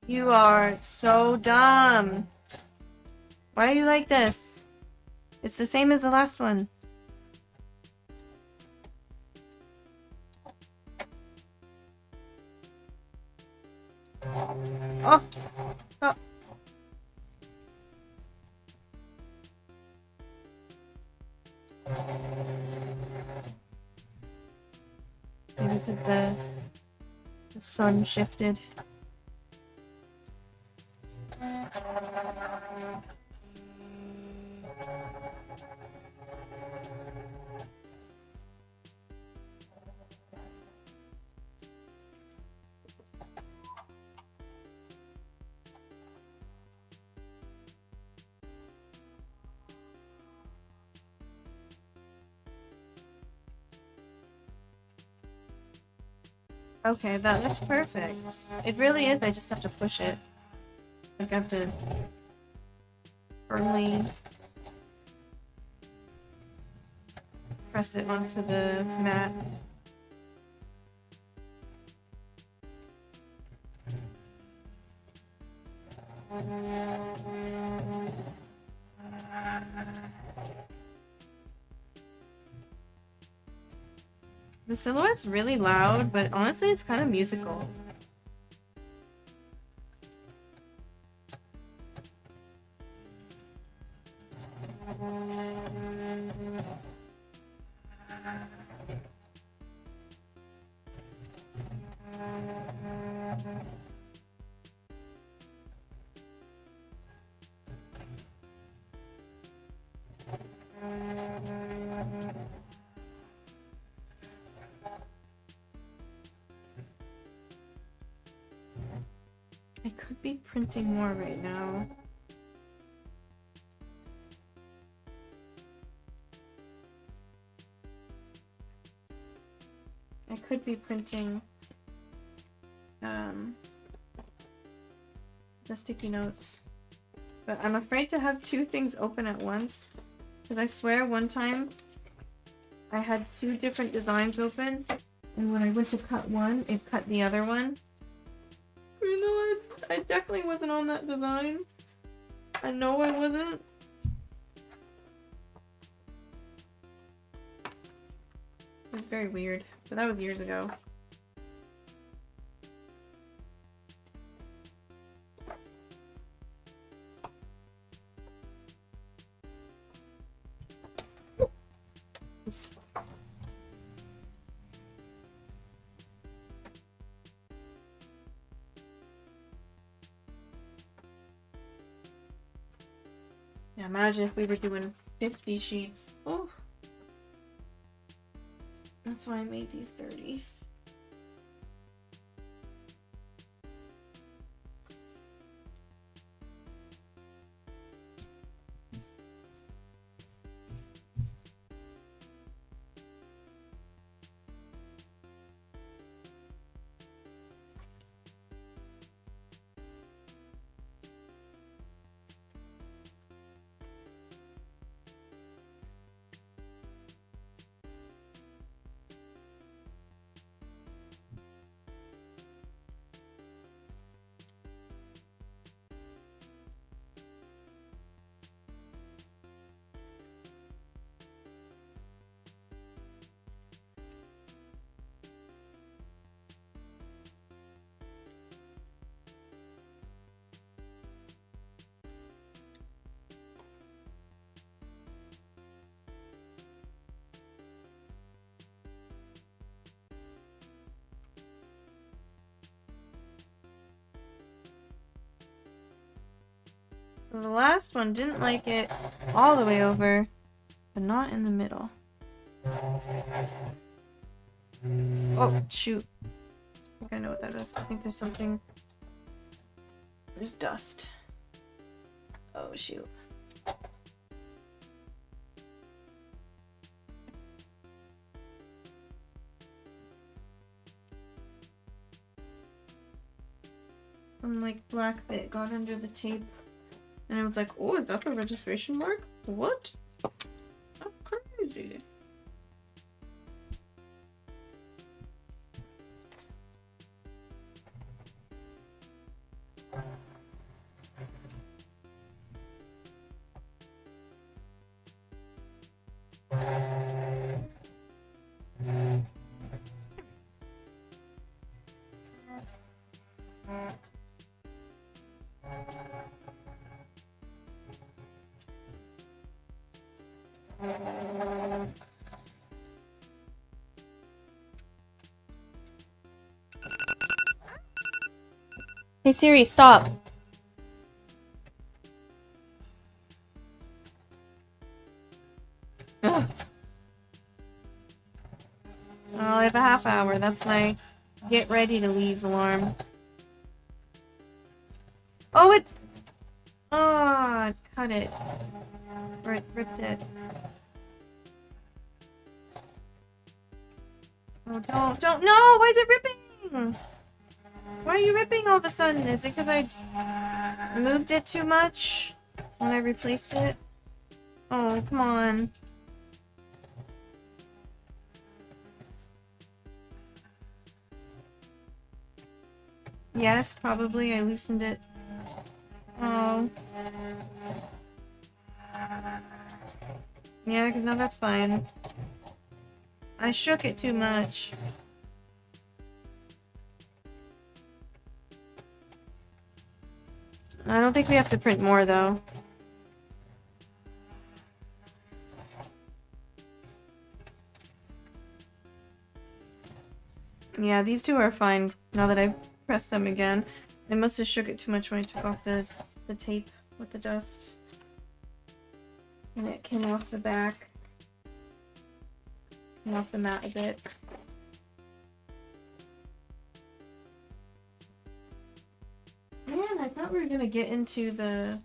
You are so dumb. Why are you like this? It's the same as the last one. Oh, stop. Maybe because the sun shifted. Okay, that looks perfect. It really is, I just have to push it. Like I have to firmly press it onto the mat. The silhouette's really loud, but honestly it's kind of musical. I could be printing more right now. I could be printing the sticky notes, but I'm afraid to have two things open at once, because I swear one time I had two different designs open, and when I went to cut one, it cut the other one. You know, I definitely wasn't on that design. I know I wasn't. It's very weird, but that was years ago. Oops. Yeah, imagine if we were doing 50 sheets. Oh. That's why I made these 30. The last one didn't like it all the way over, but not in the middle. Oh, shoot. I think I know what that is. I think there's something. There's dust. Oh, shoot. Some like black bit got under the tape. And I was like, oh, is that the registration mark? What? That's crazy. Hey Siri, stop. Ugh. Oh, I have a half hour. That's my get ready to leave alarm. Oh, it... Oh, it cut it. Or it ripped it. Oh, don't, no! Why is it ripping? Why are you ripping all of a sudden? Is it because I moved it too much when I replaced it? Oh, come on. Yes, probably. I loosened it. Oh. Yeah, because now that's fine. I shook it too much. I don't think we have to print more, though. Yeah, these two are fine now that I pressed them again. I must have shook it too much when I took off the tape with the dust. And it came off the back. Came off the mat a bit. Man, I thought we were gonna get into the...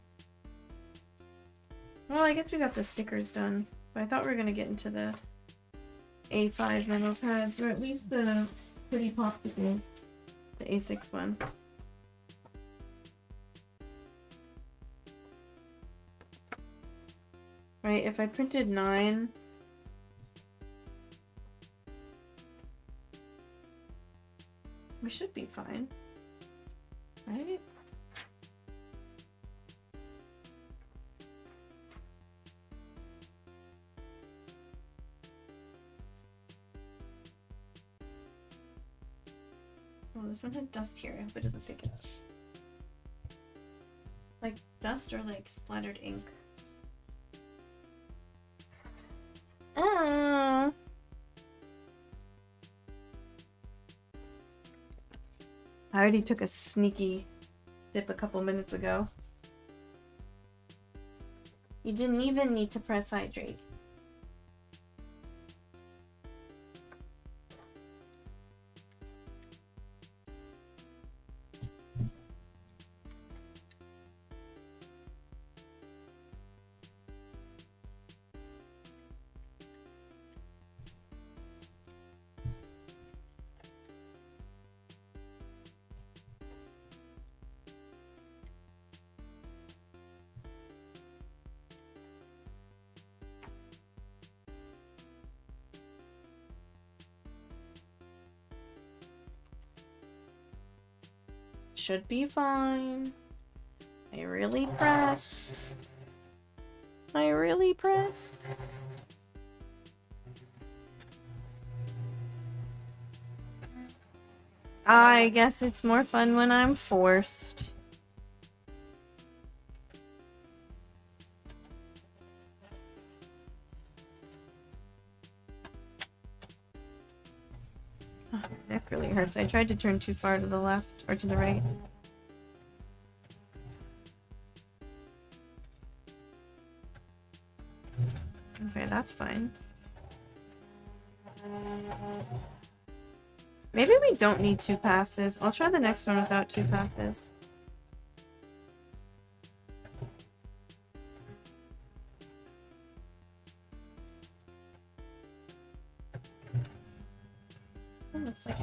Well, I guess we got the stickers done. But I thought we were gonna get into the A5 memo pads, or at least the pretty popsicles. The A6 one. Right, if I printed 9... we should be fine. Right? Oh, this one has dust here. I hope it doesn't pick it up. Like dust or like splattered ink. Oh. I already took a sneaky sip a couple minutes ago. You didn't even need to press hydrate. Should be fine. I really pressed. I really pressed. I guess it's more fun when I'm forced. Oh, my neck really hurts. I tried to turn too far to the left or to the right. Okay, that's fine. Maybe we don't need 2 passes. I'll try the next one without 2 passes. It looks like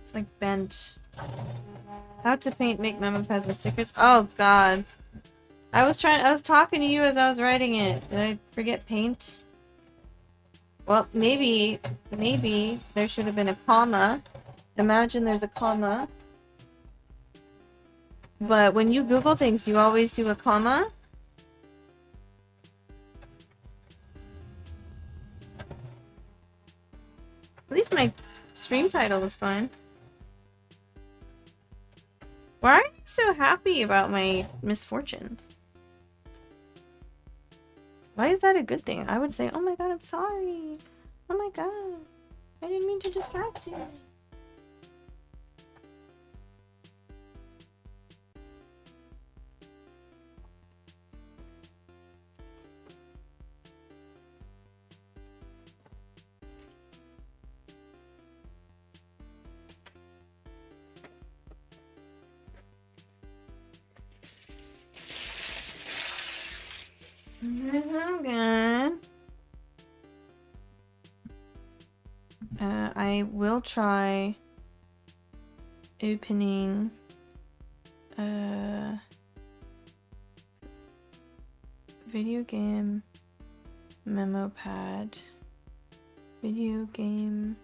it's like bent. How to paint, make memo pads and stickers. Oh god. I was talking to you as I was writing it. Did I forget paint? Well, maybe there should have been a comma. Imagine there's a comma. But when you Google things, do you always do a comma? At least my stream title was fine. Why are you so happy about my misfortunes? Why is that a good thing? I would say, oh my god, I'm sorry. Oh my god. I didn't mean to distract you. Good. I will try opening video game memo pad. Video game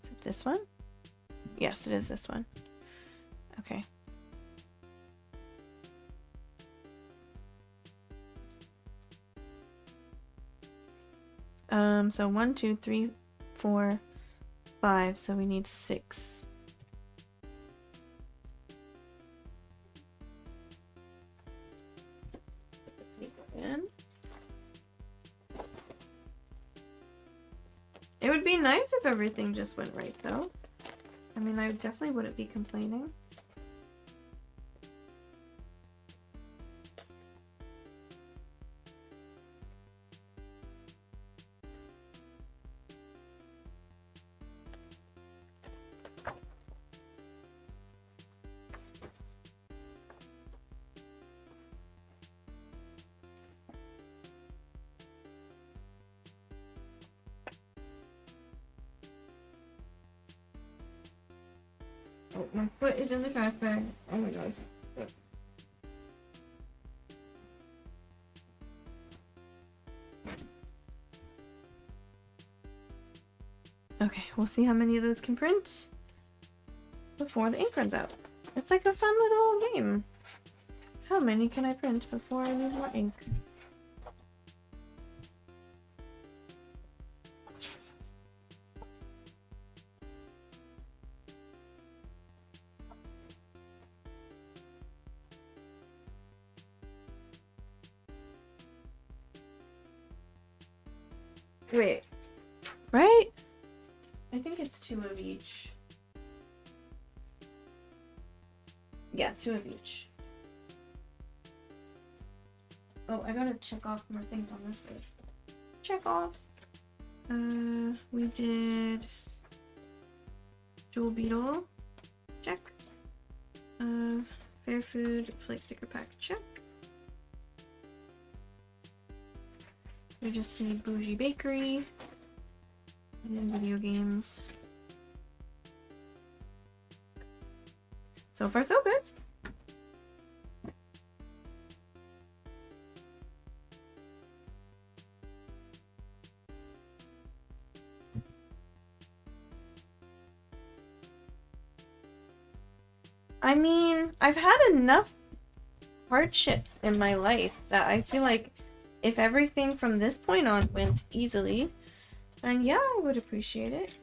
is it this one? Yes, it is this one. Okay. So 1, 2, 3, 4, 5. So we need 6. It would be nice if everything just went right, though. I mean, I definitely wouldn't be complaining. Oh, my foot is in the trash bag. Oh my gosh. Okay, we'll see how many of those can print before the ink runs out. It's like a fun little game. How many can I print before I need more ink? Wait. Right? I think it's 2 of each. Yeah, 2 of each. Oh, I gotta check off more things on this list. Check off. We did Jewel Beetle. Check. Fair Food Flake Sticker Pack. Check. We just need Bougie Bakery. And video games. So far, so good. I mean, I've had enough hardships in my life that I feel like if everything from this point on went easily, then yeah, I would appreciate it.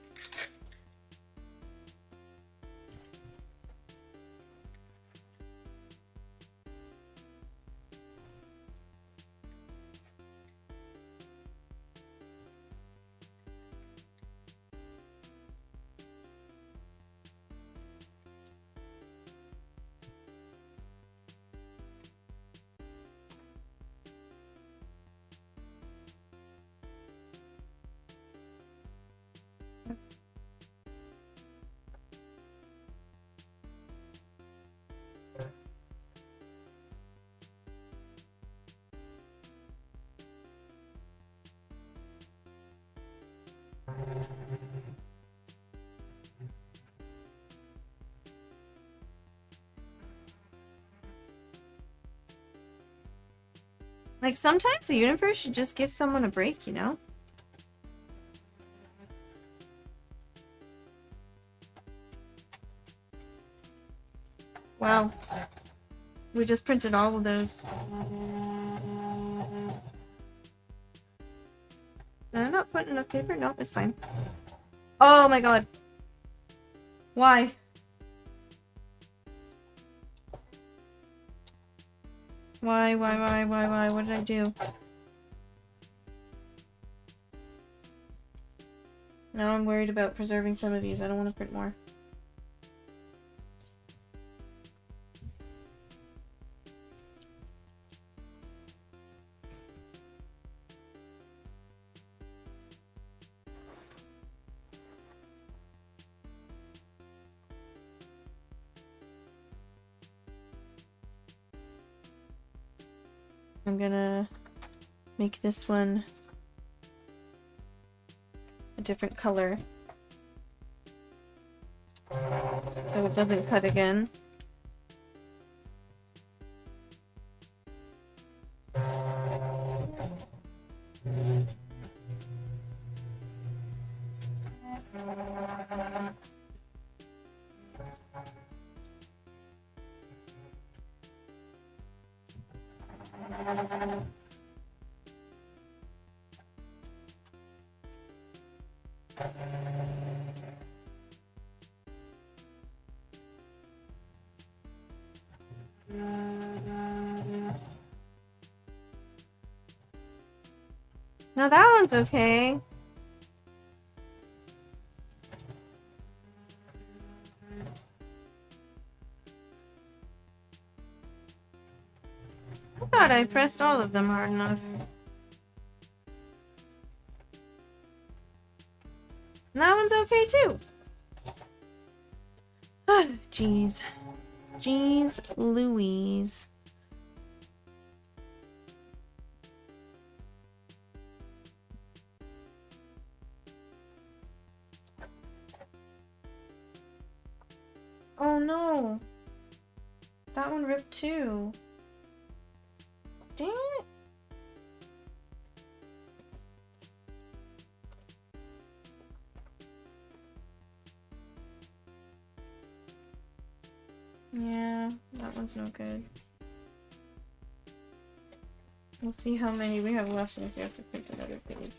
Like, sometimes the universe should just give someone a break, you know? Wow. We just printed all of those. Did I not put enough paper? No, it's fine. Oh my god. Why? Why? What did I do? Now I'm worried about preserving some of these. I don't want to print more. I'm gonna make this one a different color so it doesn't cut again. Now that one's okay. I thought I pressed all of them hard enough. And that one's okay too. Jeez. Jeez Louise. Oh no. That one ripped too. Dang it. Yeah, that one's no good. We'll see how many we have left and if we have to print another page.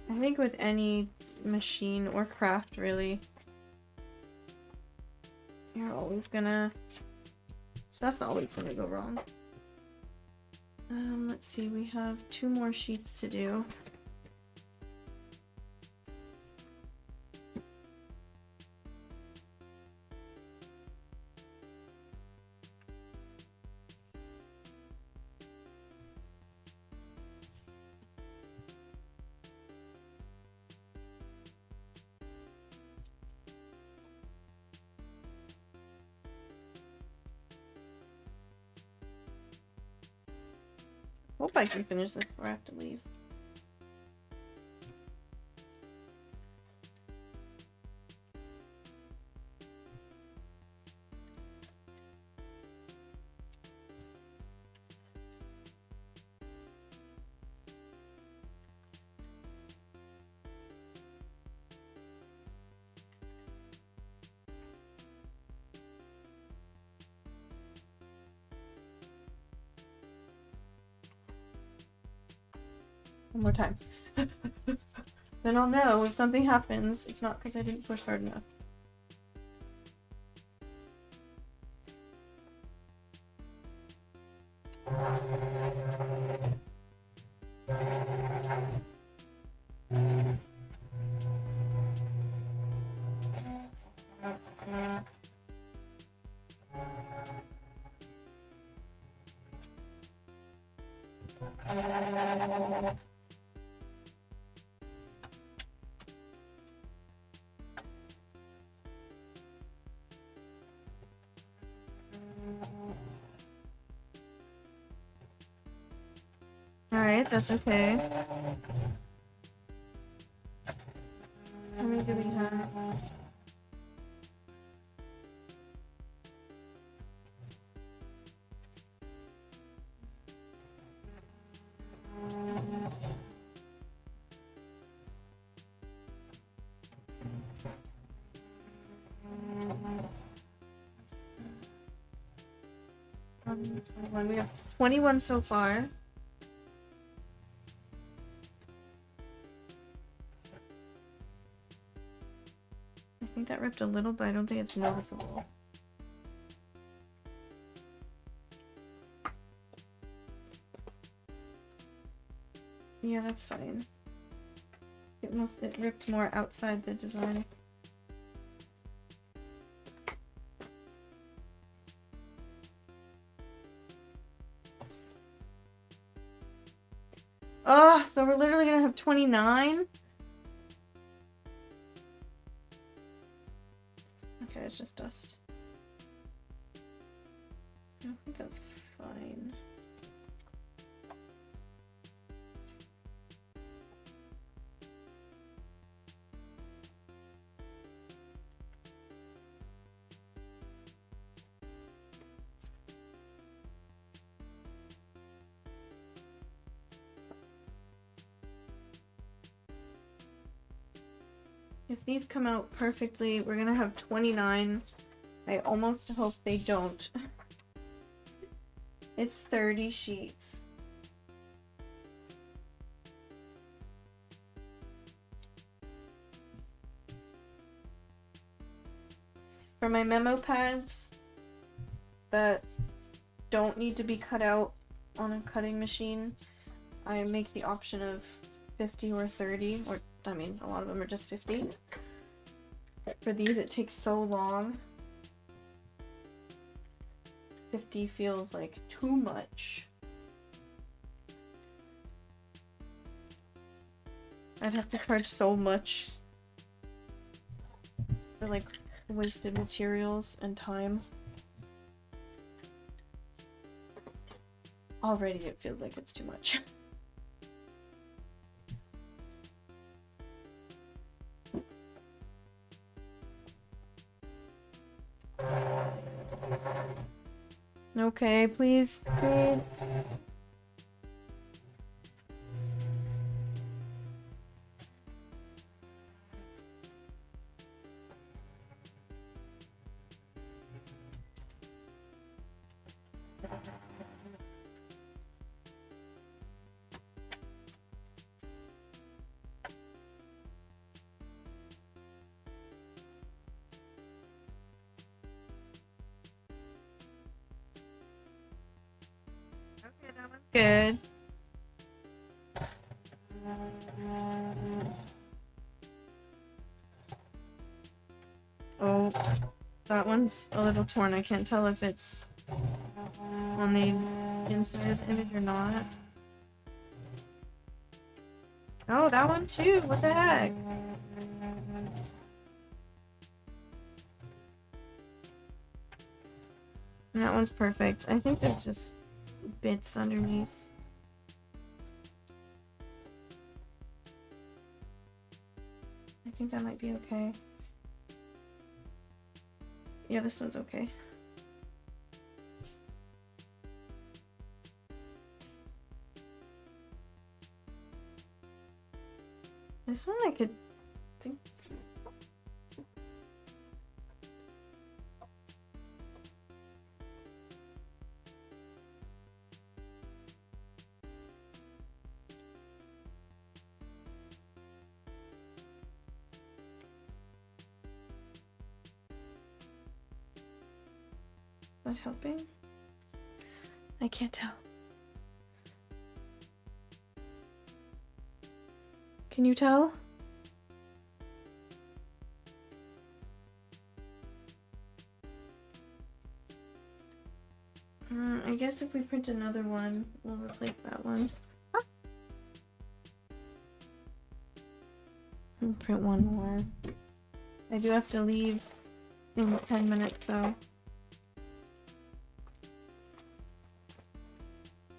I think with any machine or craft, really, you're always gonna... Stuff's always gonna go wrong. Let's see, we have 2 more sheets to do. Hope I can finish this before I have to leave. One more time. Then I'll know if something happens, it's not because I didn't push hard enough. Alright, that's okay. How many do we have? We have 21 so far. I think that ripped a little, but I don't think it's noticeable. Yeah, that's fine. It ripped more outside the design. Oh, so we're literally gonna have 29? Okay, it's just dust. I think that's fine. If these come out perfectly, we're gonna have 29. I almost hope they don't. It's 30 sheets. For my memo pads that don't need to be cut out on a cutting machine, I make the option of 50 or 30, or I mean, a lot of them are just 50. For these, it takes so long. 50 feels like too much. I'd have to charge so much for like wasted materials and time. Already it feels like it's too much. Okay, please, please. Good. Oh, that one's a little torn. I can't tell if it's on the inside of the image or not. Oh, that one too. What the heck? And that one's perfect. I think there's just bits underneath. I think that might be okay. Yeah, this one's okay. This one I could think. Is that helping? I can't tell. Can you tell? I guess if we print another one, we'll replace that one. Huh? I'll print one more. I do have to leave in 10 minutes though.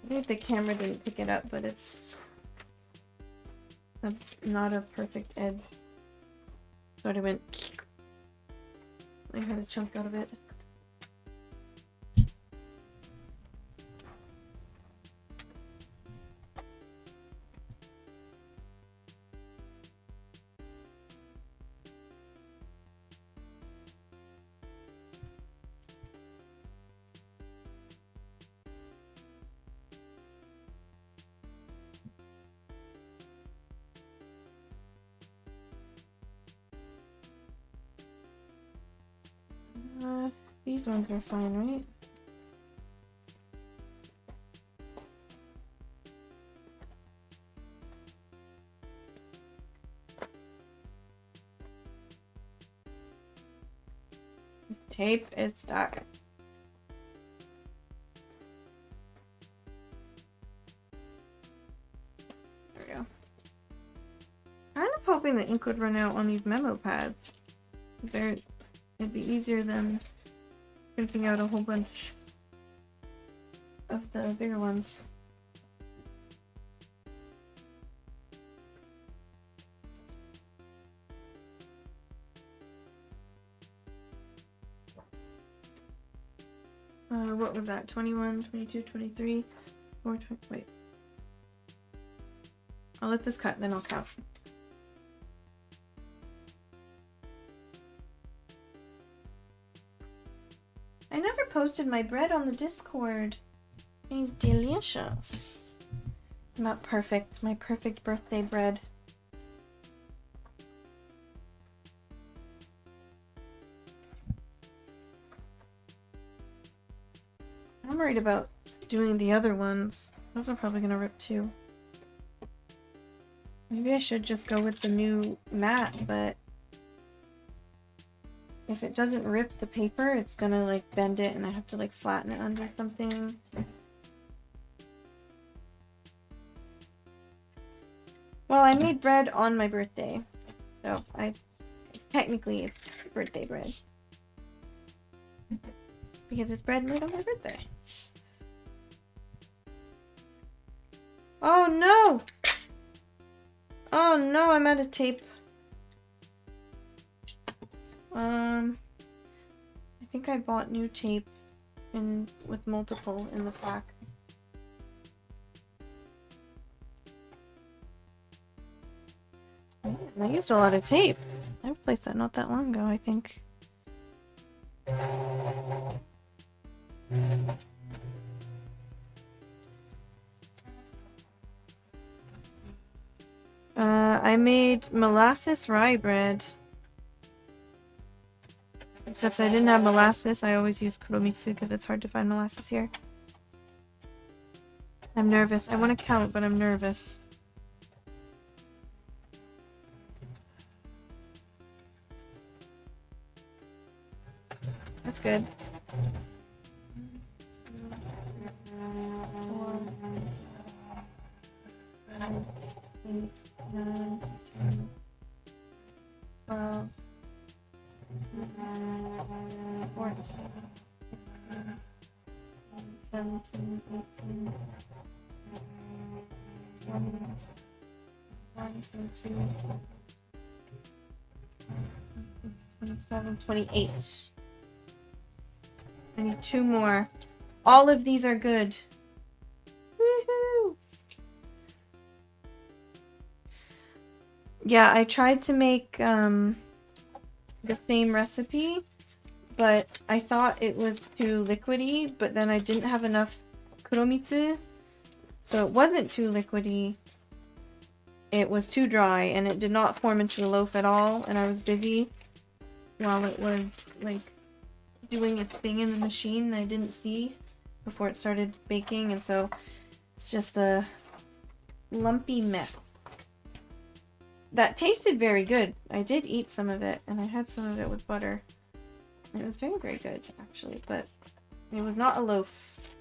Maybe the camera didn't pick it up, but it's not a perfect edge. Sort of went. I had a chunk out of it. These ones were fine, right? This tape is stuck. There we go. Kind of hoping the ink would run out on these memo pads. It'd be easier than printing out a whole bunch of the bigger ones. What was that? 21, 22, 23, 4, 20, wait. I'll let this cut, then I'll count. I never posted my bread on the Discord. It's delicious. Not perfect. My perfect birthday bread. I'm worried about doing the other ones. Those are probably gonna rip too. Maybe I should just go with the new mat, but if it doesn't rip the paper, it's gonna like bend it and I have to like flatten it under something. Well, I made bread on my birthday, so technically it's birthday bread. Because it's bread made on my birthday. Oh no! Oh no, I'm out of tape. I think I bought new tape with multiple in the pack. I used a lot of tape. I replaced that not that long ago, I think. I made molasses rye bread. Except I didn't have molasses. I always use kuromitsu because it's hard to find molasses here. I'm nervous. I want to count, but I'm nervous. That's good. 4, 7, 8, 9, 10, 12, 14, 17, 18, 20, 22, 27, 28. I need 2 more. All of these are good. Woohoo! Yeah, I tried to make the same recipe, but I thought it was too liquidy, but then I didn't have enough kuromitsu, so it wasn't too liquidy. It was too dry, and it did not form into a loaf at all, and I was busy while it was, like, doing its thing in the machine that I didn't see before it started baking, and so it's just a lumpy mess. That tasted very good. I did eat some of it, and I had some of it with butter. And it was very, very good, actually, but it was not a loaf.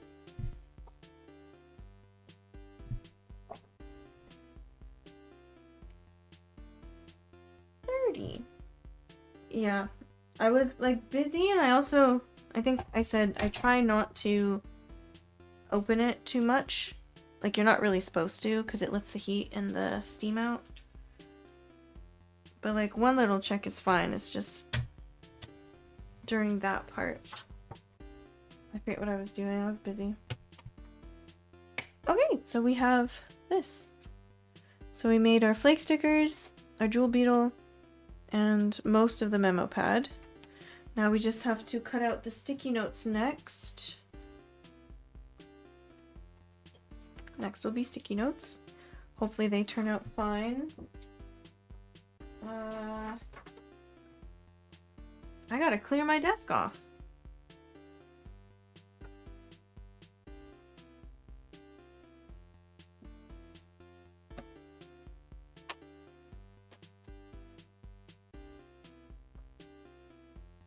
Yeah, I was like busy, and I think I said I try not to open it too much. Like, you're not really supposed to, because it lets the heat and the steam out. But like, one little check is fine. It's just during that part. I forget what I was doing. I was busy. Okay, so we have this. So we made our flake stickers, our jewel beetle, and most of the memo pad. Now we just have to cut out the sticky notes next. Next will be sticky notes. Hopefully they turn out fine. I gotta clear my desk off.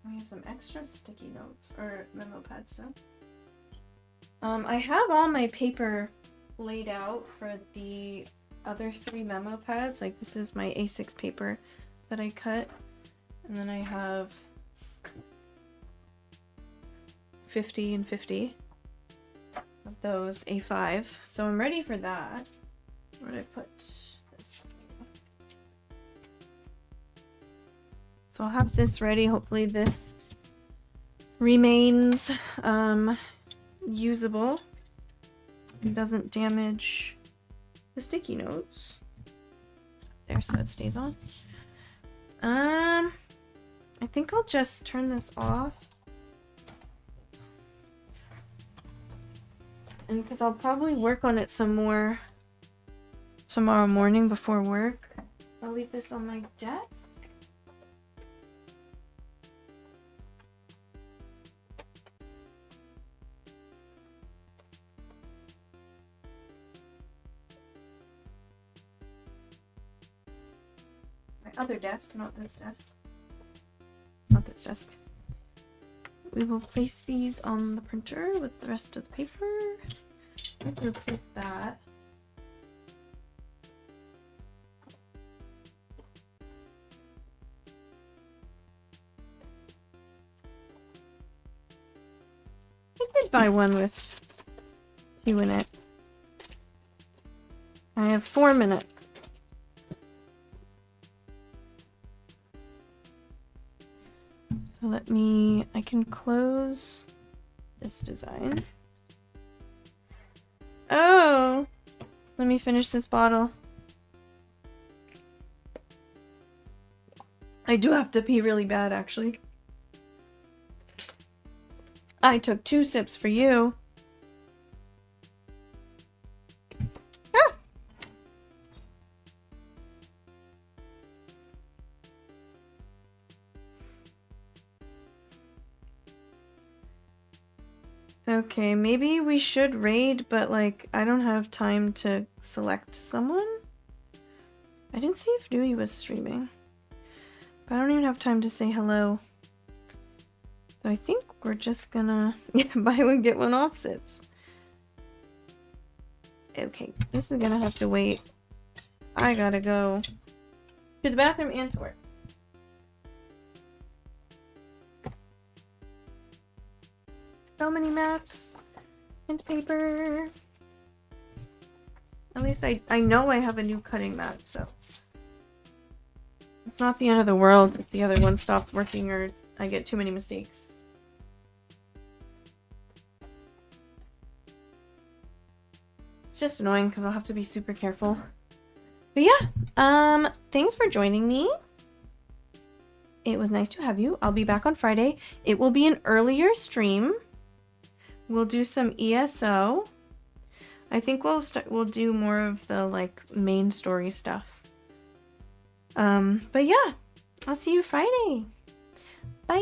We have some extra sticky notes or memo pad stuff. I have all my paper laid out for the other 3 memo pads. Like, this is my A6 paper that I cut, and then I have 50 and 50 of those A5. So I'm ready for that. Where did I put this? So I'll have this ready. Hopefully this remains usable and doesn't damage the sticky notes. There, so it stays on. I think I'll just turn this off. And because I'll probably work on it some more tomorrow morning before work. I'll leave this on my desk. My other desk, not this desk. Not this desk. We will place these on the printer with the rest of the paper. Let's replace that. I did buy one with you in it. I have 4 minutes. So I can close this design. Oh, let me finish this bottle. I do have to pee really bad, actually. I took 2 sips for you. Ah! Okay, maybe we should raid, but like, I don't have time to select someone. I didn't see if Dewey was streaming. But I don't even have time to say hello. So I think we're just gonna buy one, get one offsets. Okay, this is gonna have to wait. I gotta go to the bathroom and to work. So many mats and paper. At least I know I have a new cutting mat, so it's not the end of the world if the other one stops working or I get too many mistakes. It's just annoying because I'll have to be super careful. But yeah, thanks for joining me. It was nice to have you. I'll be back on Friday. It will be an earlier stream. We'll do some ESO. I think we'll do more of the like main story stuff. But yeah, I'll see you Friday. Bye.